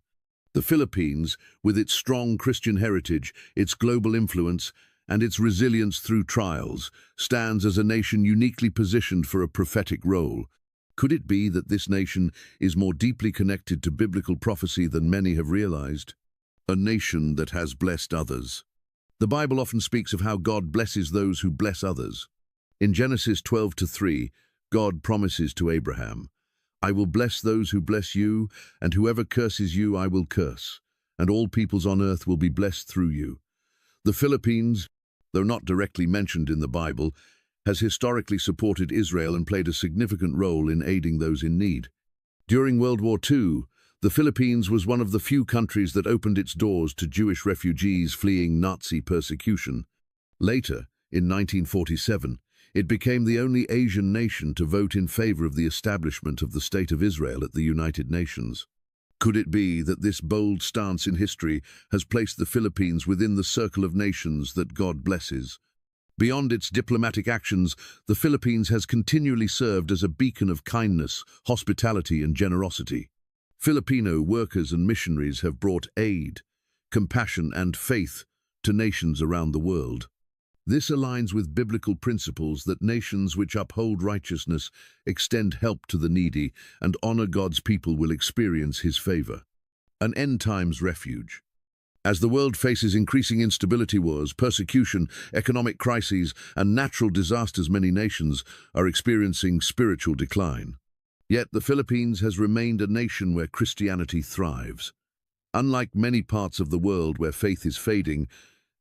The Philippines, with its strong Christian heritage, its global influence, and its resilience through trials, stands as a nation uniquely positioned for a prophetic role. Could it be that this nation is more deeply connected to biblical prophecy than many have realized? A nation that has blessed others. The Bible often speaks of how God blesses those who bless others. In Genesis 12:3, God promises to Abraham, "I will bless those who bless you, and whoever curses you I will curse, and all peoples on earth will be blessed through you." The Philippines, though not directly mentioned in the Bible, has historically supported Israel and played a significant role in aiding those in need. During World War II, the Philippines was one of the few countries that opened its doors to Jewish refugees fleeing Nazi persecution. Later, in 1947, it became the only Asian nation to vote in favor of the establishment of the State of Israel at the United Nations. Could it be that this bold stance in history has placed the Philippines within the circle of nations that God blesses? Beyond its diplomatic actions, the Philippines has continually served as a beacon of kindness, hospitality, and generosity. Filipino workers and missionaries have brought aid, compassion, and faith to nations around the world. This aligns with biblical principles that nations which uphold righteousness, extend help to the needy, and honor God's people will experience His favor. An end-times refuge. As the world faces increasing instability, wars, persecution, economic crises, and natural disasters, many nations are experiencing spiritual decline. Yet the Philippines has remained a nation where Christianity thrives. Unlike many parts of the world where faith is fading,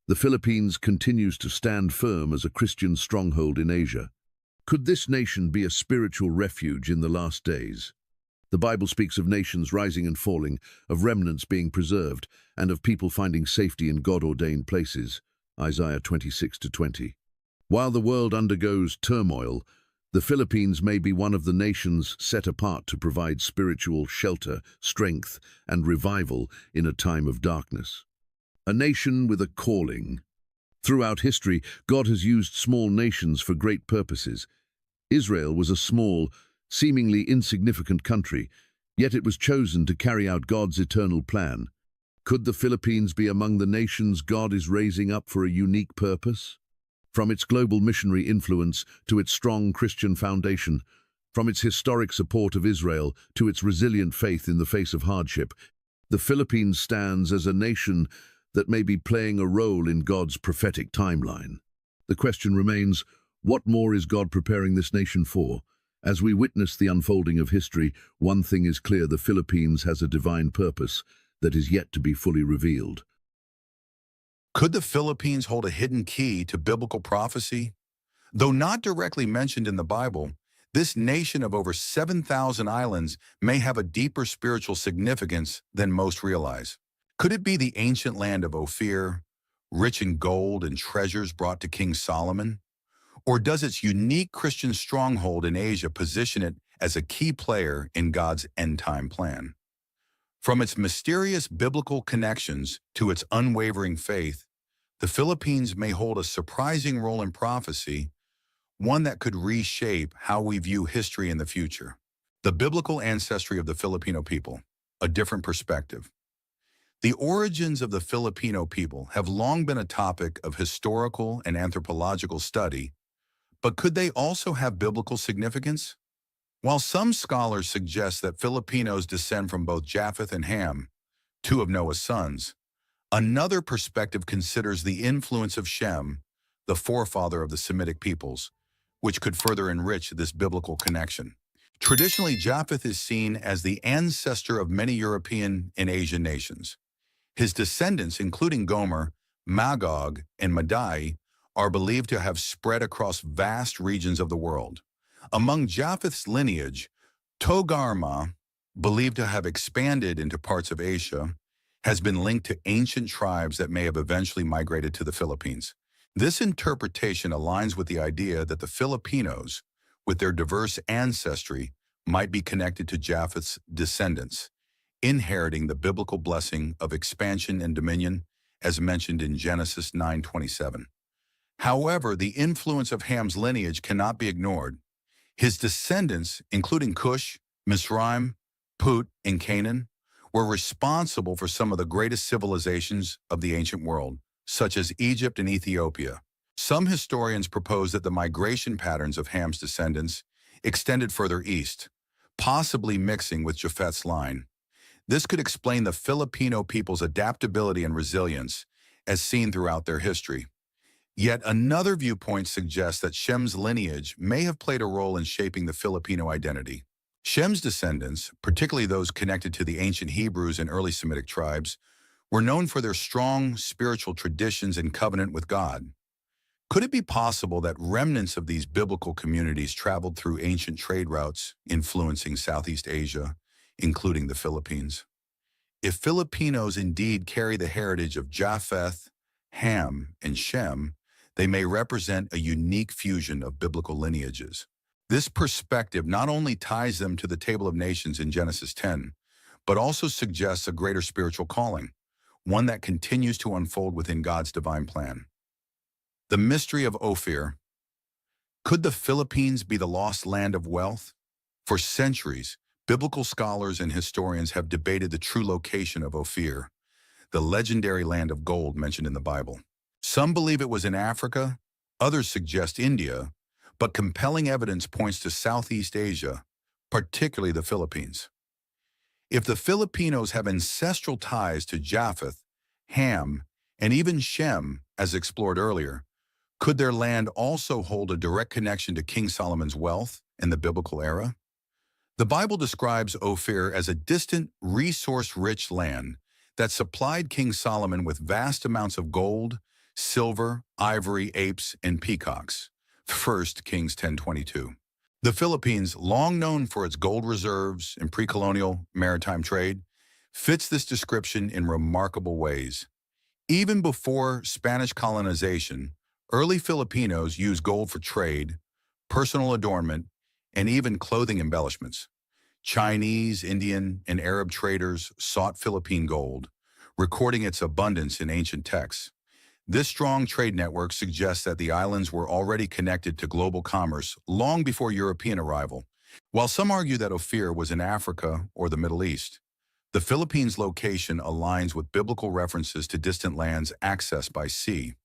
the Philippines continues to stand firm as a Christian stronghold in Asia. Could this nation be a spiritual refuge in the last days? The Bible speaks of nations rising and falling, of remnants being preserved, and of people finding safety in God-ordained places. Isaiah 26:20. While the world undergoes turmoil, the Philippines may be one of the nations set apart to provide spiritual shelter, strength, and revival in a time of darkness. A nation with a calling. Throughout history, God has used small nations for great purposes. Israel was a small, seemingly insignificant country, yet it was chosen to carry out God's eternal plan. Could the Philippines be among the nations God is raising up for a unique purpose? From its global missionary influence to its strong Christian foundation, from its historic support of Israel to its resilient faith in the face of hardship, the Philippines stands as a nation that may be playing a role in God's prophetic timeline. The question remains, what more is God preparing this nation for? As we witness the unfolding of history, one thing is clear: the Philippines has a divine purpose that is yet to be fully revealed. Could the Philippines hold a hidden key to biblical prophecy? Though not directly mentioned in the Bible, this nation of over 7,000 islands may have a deeper spiritual significance than most realize. Could it be the ancient land of Ofir, rich in gold and treasures brought to King Solomon? Or does its unique Christian stronghold in Asia position it as a key player in God's end-time plan? From its mysterious biblical connections to its unwavering faith, the Philippines may hold a surprising role in prophecy, one that could reshape how we view history in the future. The biblical ancestry of the Filipino people, a different perspective. The origins of the Filipino people have long been a topic of historical and anthropological study, but could they also have biblical significance? While some scholars suggest that Filipinos descend from both Japheth and Ham, two of Noah's sons, another perspective considers the influence of Shem, the forefather of the Semitic peoples, which could further enrich this biblical connection. Traditionally, Japheth is seen as the ancestor of many European and Asian nations. His descendants, including Gomer, Magog, and Madai, are believed to have spread across vast regions of the world. Among Japheth's lineage, Togarmah, believed to have expanded into parts of Asia, has been linked to ancient tribes that may have eventually migrated to the Philippines. This interpretation aligns with the idea that the Filipinos, with their diverse ancestry, might be connected to Japheth's descendants, inheriting the biblical blessing of expansion and dominion as mentioned in Genesis 9:27. However, the influence of Ham's lineage cannot be ignored. His descendants, including Cush, Misraim, Put, and Canaan, were responsible for some of the greatest civilizations of the ancient world, such as Egypt and Ethiopia. Some historians propose that the migration patterns of Ham's descendants extended further east, possibly mixing with Japheth's line. This could explain the Filipino people's adaptability and resilience as seen throughout their history. Yet another viewpoint suggests that Shem's lineage may have played a role in shaping the Filipino identity. Shem's descendants, particularly those connected to the ancient Hebrews and early Semitic tribes, were known for their strong spiritual traditions and covenant with God. Could it be possible that remnants of these biblical communities traveled through ancient trade routes, influencing Southeast Asia, including the Philippines? If Filipinos indeed carry the heritage of Japheth, Ham, and Shem, they may represent a unique fusion of biblical lineages. This perspective not only ties them to the Table of Nations in Genesis 10, but also suggests a greater spiritual calling, one that continues to unfold within God's divine plan. The mystery of Ofir. Could the Philippines be the lost land of wealth? For centuries, biblical scholars and historians have debated the true location of Ofir, the legendary land of gold mentioned in the Bible. Some believe it was in Africa, others suggest India, but compelling evidence points to Southeast Asia, particularly the Philippines. If the Filipinos have ancestral ties to Japheth, Ham, and even Shem, as explored earlier, could their land also hold a direct connection to King Solomon's wealth in the biblical era? The Bible describes Ofir as a distant, resource-rich land that supplied King Solomon with vast amounts of gold, silver, ivory, apes, and peacocks. 1 Kings 10:22. The Philippines, long known for its gold reserves and pre-colonial maritime trade, fits this description in remarkable ways. Even before Spanish colonization, early Filipinos used gold for trade, personal adornment, and even clothing embellishments. Chinese, Indian, and Arab traders sought Philippine gold, recording its abundance in ancient texts. This strong trade network suggests that the islands were already connected to global commerce long before European arrival. While some argue that Ofir was in Africa or the Middle East, the Philippines' location aligns with biblical references to distant lands accessed by sea.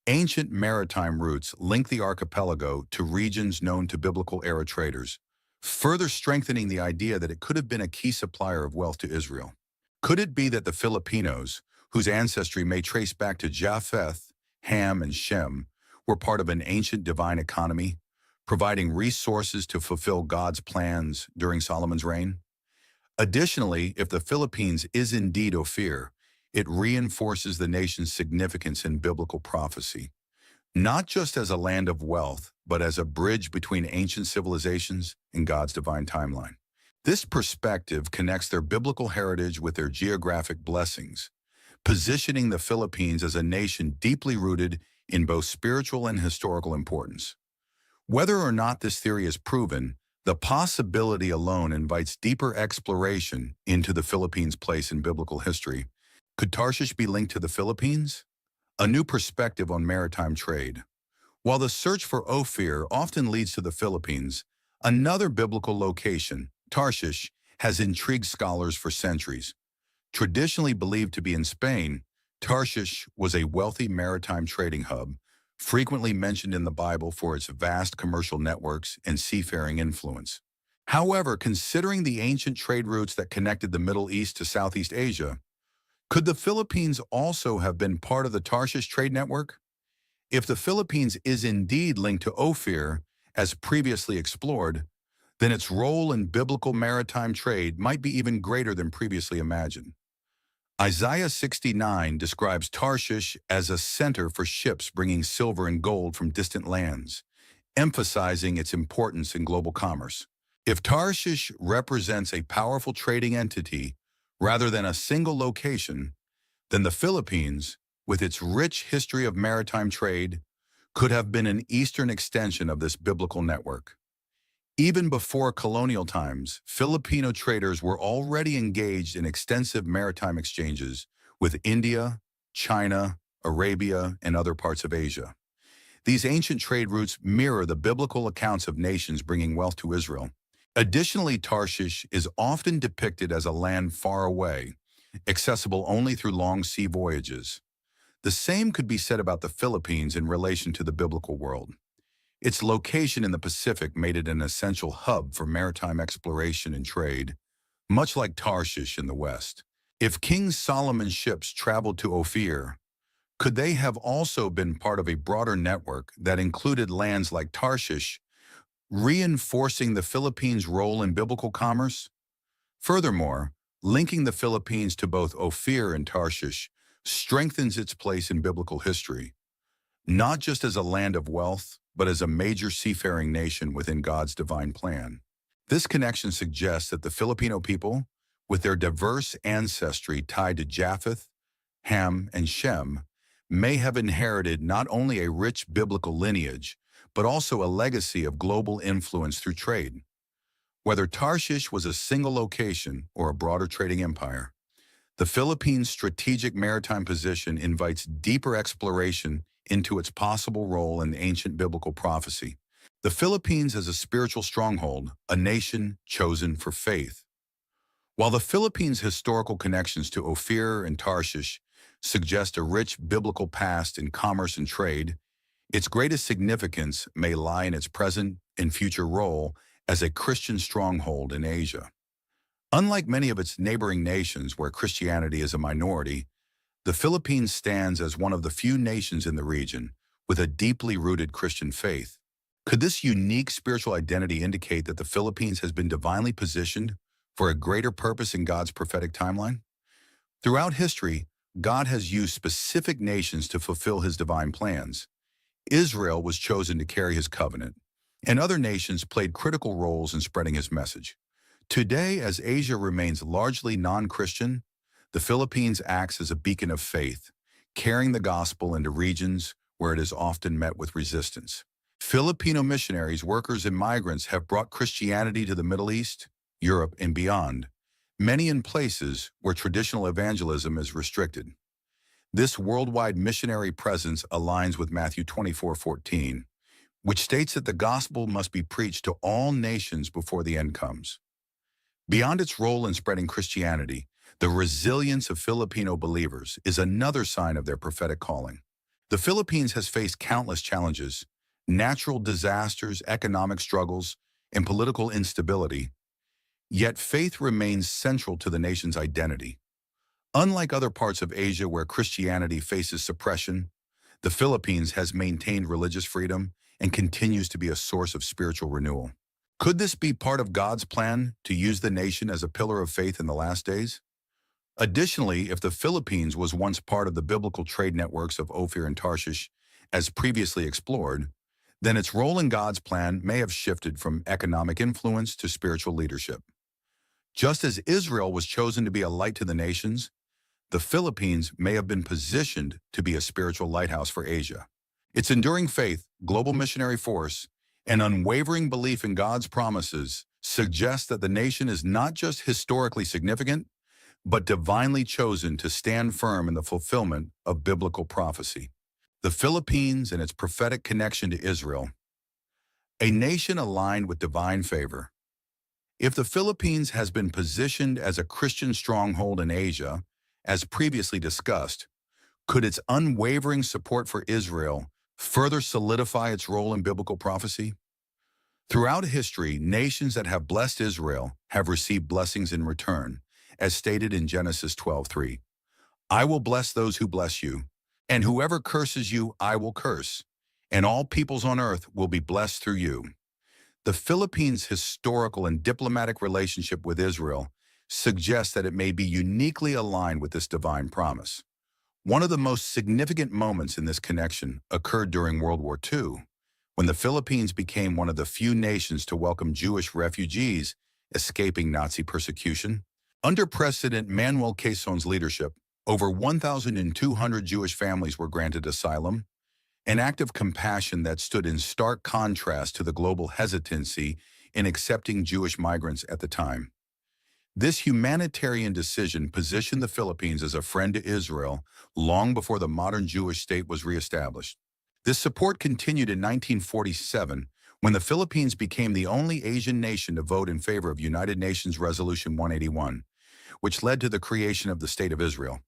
Ancient maritime routes link the archipelago to regions known to biblical-era traders, further strengthening the idea that it could have been a key supplier of wealth to Israel. Could it be that the Filipinos, whose ancestry may trace back to Japheth, Ham, and Shem, were part of an ancient divine economy, providing resources to fulfill God's plans during Solomon's reign? Additionally, if the Philippines is indeed Ofir, it reinforces the nation's significance in biblical prophecy, not just as a land of wealth, but as a bridge between ancient civilizations and God's divine timeline. This perspective connects their biblical heritage with their geographic blessings, positioning the Philippines as a nation deeply rooted in both spiritual and historical importance. Whether or not this theory is proven, the possibility alone invites deeper exploration into the Philippines' place in biblical history. Could Tarshish be linked to the Philippines? A new perspective on maritime trade. While the search for Ofir often leads to the Philippines, another biblical location, Tarshish, has intrigued scholars for centuries. Traditionally believed to be in Spain, Tarshish was a wealthy maritime trading hub, frequently mentioned in the Bible for its vast commercial networks and seafaring influence. However, considering the ancient trade routes that connected the Middle East to Southeast Asia, could the Philippines also have been part of the Tarshish trade network? If the Philippines is indeed linked to Ofir, as previously explored, then its role in biblical maritime trade might be even greater than previously imagined. Isaiah 69 describes Tarshish as a center for ships bringing silver and gold from distant lands, emphasizing its importance in global commerce. If Tarshish represents a powerful trading entity rather than a single location, then the Philippines, with its rich history of maritime trade, could have been an eastern extension of this biblical network. Even before colonial times, Filipino traders were already engaged in extensive maritime exchanges with India, China, Arabia, and other parts of Asia. These ancient trade routes mirror the biblical accounts of nations bringing wealth to Israel. Additionally, Tarshish is often depicted as a land far away, accessible only through long sea voyages. The same could be said about the Philippines in relation to the biblical world. Its location in the Pacific made it an essential hub for maritime exploration and trade, much like Tarshish in the West. If King Solomon's ships traveled to Ofir, could they have also been part of a broader network that included lands like Tarshish, reinforcing the Philippines' role in biblical commerce? Furthermore, linking the Philippines to both Ofir and Tarshish strengthens its place in biblical history, not just as a land of wealth, but as a major seafaring nation within God's divine plan. This connection suggests that the Filipino people, with their diverse ancestry tied to Japheth, Ham, and Shem, may have inherited not only a rich biblical lineage, but also a legacy of global influence through trade. Whether Tarshish was a single location or a broader trading empire, the Philippines' strategic maritime position invites deeper exploration into its possible role in ancient biblical prophecy. The Philippines as a spiritual stronghold, a nation chosen for faith. While the Philippines' historical connections to Ofir and Tarshish suggest a rich biblical past in commerce and trade, its greatest significance may lie in its present and future role as a Christian stronghold in Asia. Unlike many of its neighboring nations where Christianity is a minority, the Philippines stands as one of the few nations in the region with a deeply rooted Christian faith. Could this unique spiritual identity indicate that the Philippines has been divinely positioned for a greater purpose in God's prophetic timeline? Throughout history, God has used specific nations to fulfill his divine plans. Israel was chosen to carry his covenant, and other nations played critical roles in spreading his message. Today, as Asia remains largely non-Christian, the Philippines acts as a beacon of faith, carrying the gospel into regions where it is often met with resistance. Filipino missionaries, workers, and migrants have brought Christianity to the Middle East, Europe, and beyond, many in places where traditional evangelism is restricted. This worldwide missionary presence aligns with Matthew 24:14, which states that the gospel must be preached to all nations before the end comes. Beyond its role in spreading Christianity, the resilience of Filipino believers is another sign of their prophetic calling. The Philippines has faced countless challenges, natural disasters, economic struggles, and political instability, yet faith remains central to the nation's identity. Unlike other parts of Asia where Christianity faces suppression, the Philippines has maintained religious freedom and continues to be a source of spiritual renewal. Could this be part of God's plan to use the nation as a pillar of faith in the last days? Additionally, if the Philippines was once part of the biblical trade networks of Ofir and Tarshish, as previously explored, then its role in God's plan may have shifted from economic influence to spiritual leadership. Just as Israel was chosen to be a light to the nations, the Philippines may have been positioned to be a spiritual lighthouse for Asia. Its enduring faith, global missionary force, and unwavering belief in God's promises suggest that the nation is not just historically significant, but divinely chosen to stand firm in the fulfillment of biblical prophecy. The Philippines and its prophetic connection to Israel, a nation aligned with divine favor. If the Philippines has been positioned as a Christian stronghold in Asia, as previously discussed, could its unwavering support for Israel further solidify its role in biblical prophecy? Throughout history, nations that have blessed Israel have received blessings in return, as stated in Genesis 12:3. I will bless those who bless you, and whoever curses you, I will curse, and all peoples on earth will be blessed through you. The Philippines' historical and diplomatic relationship with Israel suggests that it may be uniquely aligned with this divine promise. One of the most significant moments in this connection occurred during World War II, when the Philippines became one of the few nations to welcome Jewish refugees escaping Nazi persecution. Under President Manuel Quezon's leadership, over 1,200 Jewish families were granted asylum, an act of compassion that stood in stark contrast to the global hesitancy in accepting Jewish migrants at the time. This humanitarian decision positioned the Philippines as a friend to Israel long before the modern Jewish state was reestablished. This support continued in 1947 when the Philippines became the only Asian nation to vote in favor of United Nations Resolution 181, which led to the creation of the State of Israel.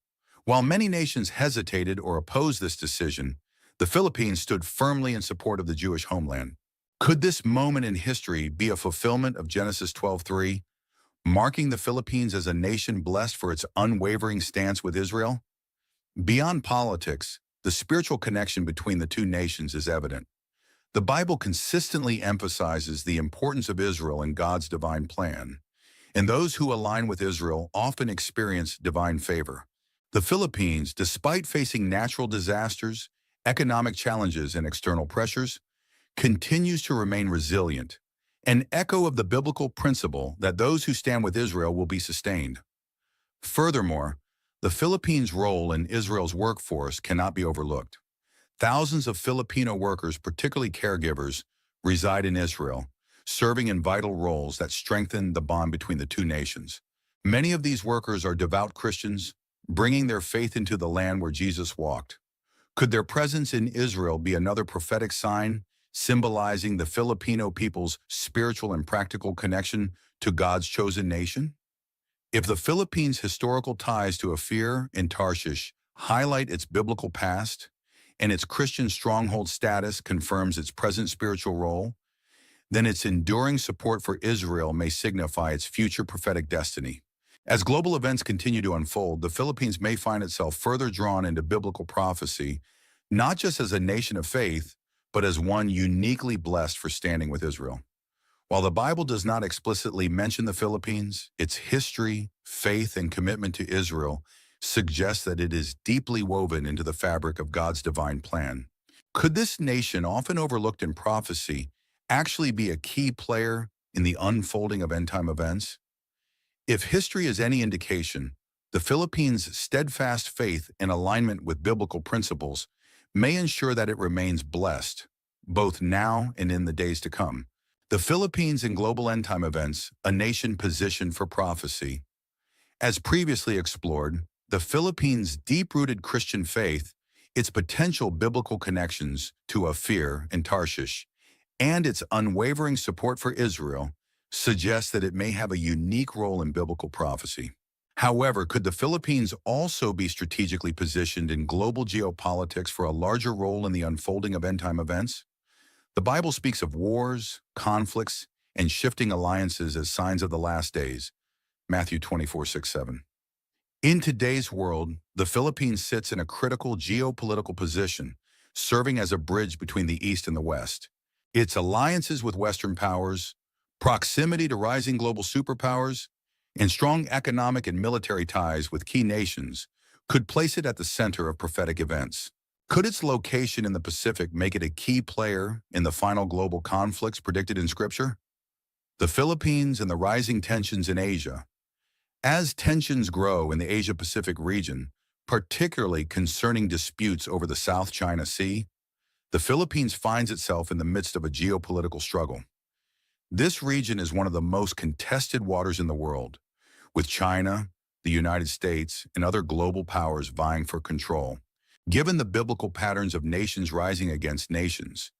While many nations hesitated or opposed this decision, the Philippines stood firmly in support of the Jewish homeland. Could this moment in history be a fulfillment of Genesis 12:3, marking the Philippines as a nation blessed for its unwavering stance with Israel? Beyond politics, the spiritual connection between the two nations is evident. The Bible consistently emphasizes the importance of Israel in God's divine plan, and those who align with Israel often experience divine favor. The Philippines, despite facing natural disasters, economic challenges, and external pressures, continues to remain resilient, an echo of the biblical principle that those who stand with Israel will be sustained. Furthermore, the Philippines' role in Israel's workforce cannot be overlooked. Thousands of Filipino workers, particularly caregivers, reside in Israel, serving in vital roles that strengthen the bond between the two nations. Many of these workers are devout Christians, bringing their faith into the land where Jesus walked. Could their presence in Israel be another prophetic sign, symbolizing the Filipino people's spiritual and practical connection to God's chosen nation? If the Philippines' historical ties to Ofir and Tarshish highlight its biblical past, and its Christian stronghold status confirms its present spiritual role, then its enduring support for Israel may signify its future prophetic destiny. As global events continue to unfold, the Philippines may find itself further drawn into biblical prophecy, not just as a nation of faith, but as one uniquely blessed for standing with Israel. While the Bible does not explicitly mention the Philippines, its history, faith, and commitment to Israel suggests that it is deeply woven into the fabric of God's divine plan. Could this nation, often overlooked in prophecy, actually be a key player in the unfolding of end-time events? If history is any indication, the Philippines' steadfast faith and alignment with biblical principles may ensure that it remains blessed, both now and in the days to come. The Philippines in global end-time events, a nation positioned for prophecy. As previously explored, the Philippines' deep-rooted Christian faith, its potential biblical connections to Ofir and Tarshish, and its unwavering support for Israel suggests that it may have a unique role in biblical prophecy. However, could the Philippines also be strategically positioned in global geopolitics for a larger role in the unfolding of end-time events? The Bible speaks of wars, conflicts, and shifting alliances as signs of the last days. Matthew 24:6-7. In today's world, the Philippines sits in a critical geopolitical position, serving as a bridge between the East and the West. Its alliances with Western powers, proximity to rising global superpowers, and strong economic and military ties with key nations could place it at the center of prophetic events. Could its location in the Pacific make it a key player in the final global conflicts predicted in Scripture? The Philippines and the rising tensions in Asia. As tensions grow in the Asia-Pacific region, particularly concerning disputes over the South China Sea, the Philippines finds itself in the midst of a geopolitical struggle. This region is one of the most contested waters in the world, with China, the United States, and other global powers vying for control. Given the biblical patterns of nations rising against nations,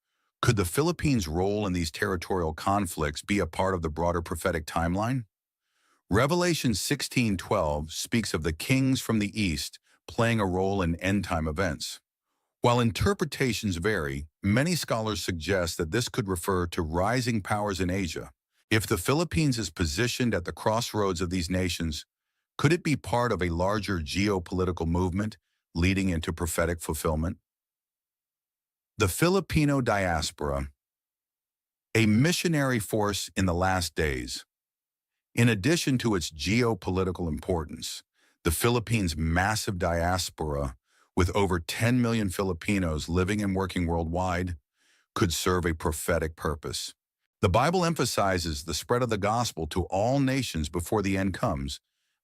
could the Philippines' role in these territorial conflicts be a part of the broader prophetic timeline? Revelation 16:12 speaks of the kings from the east playing a role in end-time events. While interpretations vary, many scholars suggest that this could refer to rising powers in Asia. If the Philippines is positioned at the crossroads of these nations, could it be part of a larger geopolitical movement leading into prophetic fulfillment? The Filipino diaspora, a missionary force in the last days. In addition to its geopolitical importance, the Philippines' massive diaspora, with over 10 million Filipinos living and working worldwide, could serve a prophetic purpose. The Bible emphasizes the spread of the gospel to all nations before the end comes,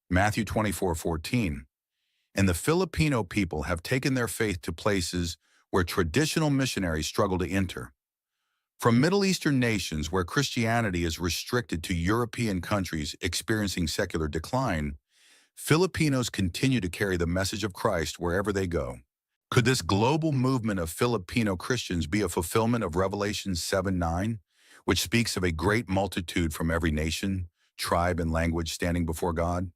Matthew 24:14. And the Filipino people have taken their faith to places where traditional missionaries struggle to enter. From Middle Eastern nations where Christianity is restricted to European countries experiencing secular decline, Filipinos continue to carry the message of Christ wherever they go. Could this global movement of Filipino Christians be a fulfillment of Revelation 7:9, which speaks of a great multitude from every nation, tribe, and language standing before God?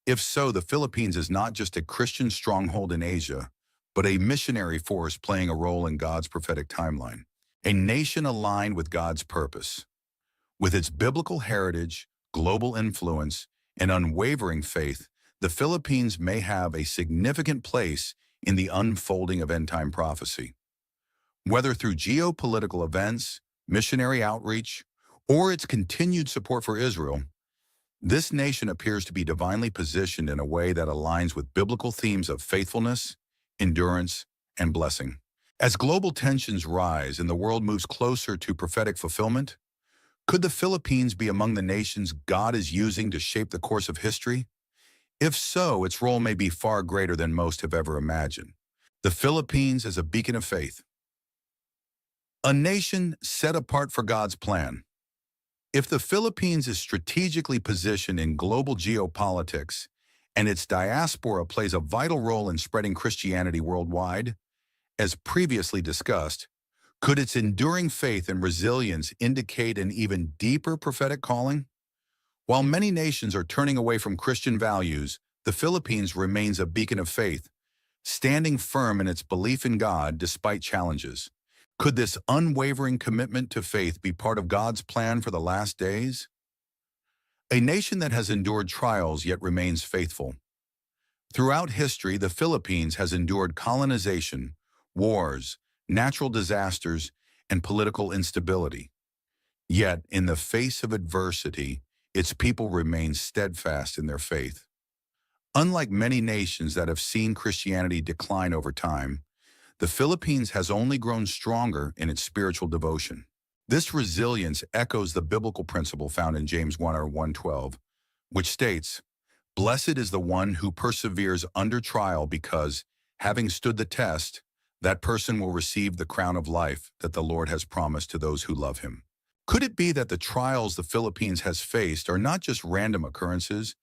If so, the Philippines is not just a Christian stronghold in Asia, but a missionary force playing a role in God's prophetic timeline. A nation aligned with God's purpose. With its biblical heritage, global influence, and unwavering faith, the Philippines may have a significant place in the unfolding of end-time prophecy. Whether through geopolitical events, missionary outreach, or its continued support for Israel, this nation appears to be divinely positioned in a way that aligns with biblical themes of faithfulness, endurance, and blessing. As global tensions rise and the world moves closer to prophetic fulfillment, could the Philippines be among the nations God is using to shape the course of history? If so, its role may be far greater than most have ever imagined. The Philippines as a beacon of faith. A nation set apart for God's plan. If the Philippines is strategically positioned in global geopolitics and its diaspora plays a vital role in spreading Christianity worldwide, as previously discussed, could its enduring faith and resilience indicate an even deeper prophetic calling? While many nations are turning away from Christian values, the Philippines remains a beacon of faith, standing firm in its belief in God despite challenges. Could this unwavering commitment to faith be part of God's plan for the last days? A nation that has endured trials yet remains faithful. Throughout history, the Philippines has endured colonization, wars, natural disasters, and political instability. Yet, in the face of adversity, its people remain steadfast in their faith. Unlike many nations that have seen Christianity decline over time, the Philippines has only grown stronger in its spiritual devotion. This resilience echoes the biblical principle found in James 1 or 1:12, which states, "Blessed is the one who perseveres under trial because, having stood the test, that person will receive the crown of life that the Lord has promised to those who love him." Could it be that the trials the Philippines has faced are not just random occurrences,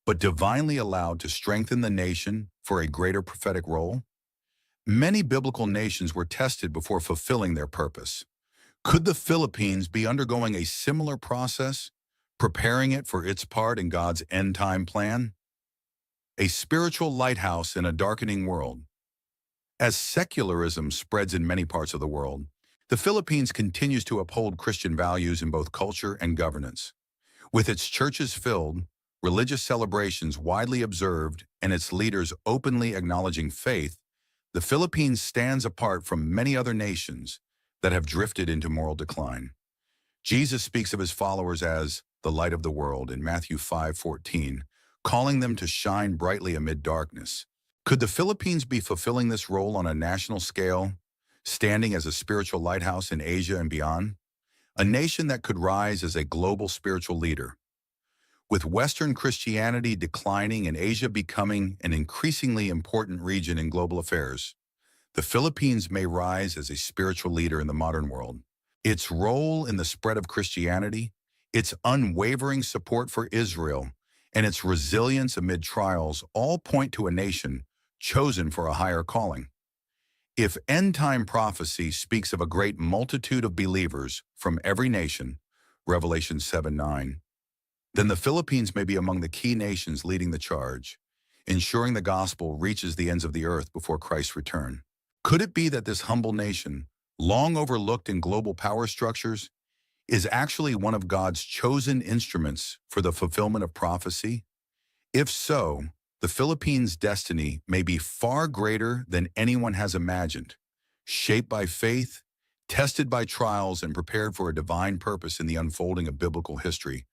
but divinely allowed to strengthen the nation for a greater prophetic role? Many biblical nations were tested before fulfilling their purpose. Could the Philippines be undergoing a similar process, preparing it for its part in God's end-time plan? A spiritual lighthouse in a darkening world. As secularism spreads in many parts of the world, the Philippines continues to uphold Christian values in both culture and governance. With its churches filled, religious celebrations widely observed, and its leaders openly acknowledging faith, the Philippines stands apart from many other nations that have drifted into moral decline. Jesus speaks of his followers as the light of the world in Matthew 5:14, calling them to shine brightly amid darkness. Could the Philippines be fulfilling this role on a national scale, standing as a spiritual lighthouse in Asia and beyond? A nation that could rise as a global spiritual leader. With Western Christianity declining and Asia becoming an increasingly important region in global affairs, the Philippines may rise as a spiritual leader in the modern world. Its role in the spread of Christianity, its unwavering support for Israel, and its resilience amid trials all point to a nation chosen for a higher calling. If end-time prophecy speaks of a great multitude of believers from every nation, Revelation 7:9, then the Philippines may be among the key nations leading the charge, ensuring the gospel reaches the ends of the earth before Christ's return. Could it be that this humble nation, long overlooked in global power structures, is actually one of God's chosen instruments for the fulfillment of prophecy? If so, the Philippines' destiny may be far greater than anyone has imagined, shaped by faith, tested by trials, and prepared for a divine purpose in the unfolding of biblical history.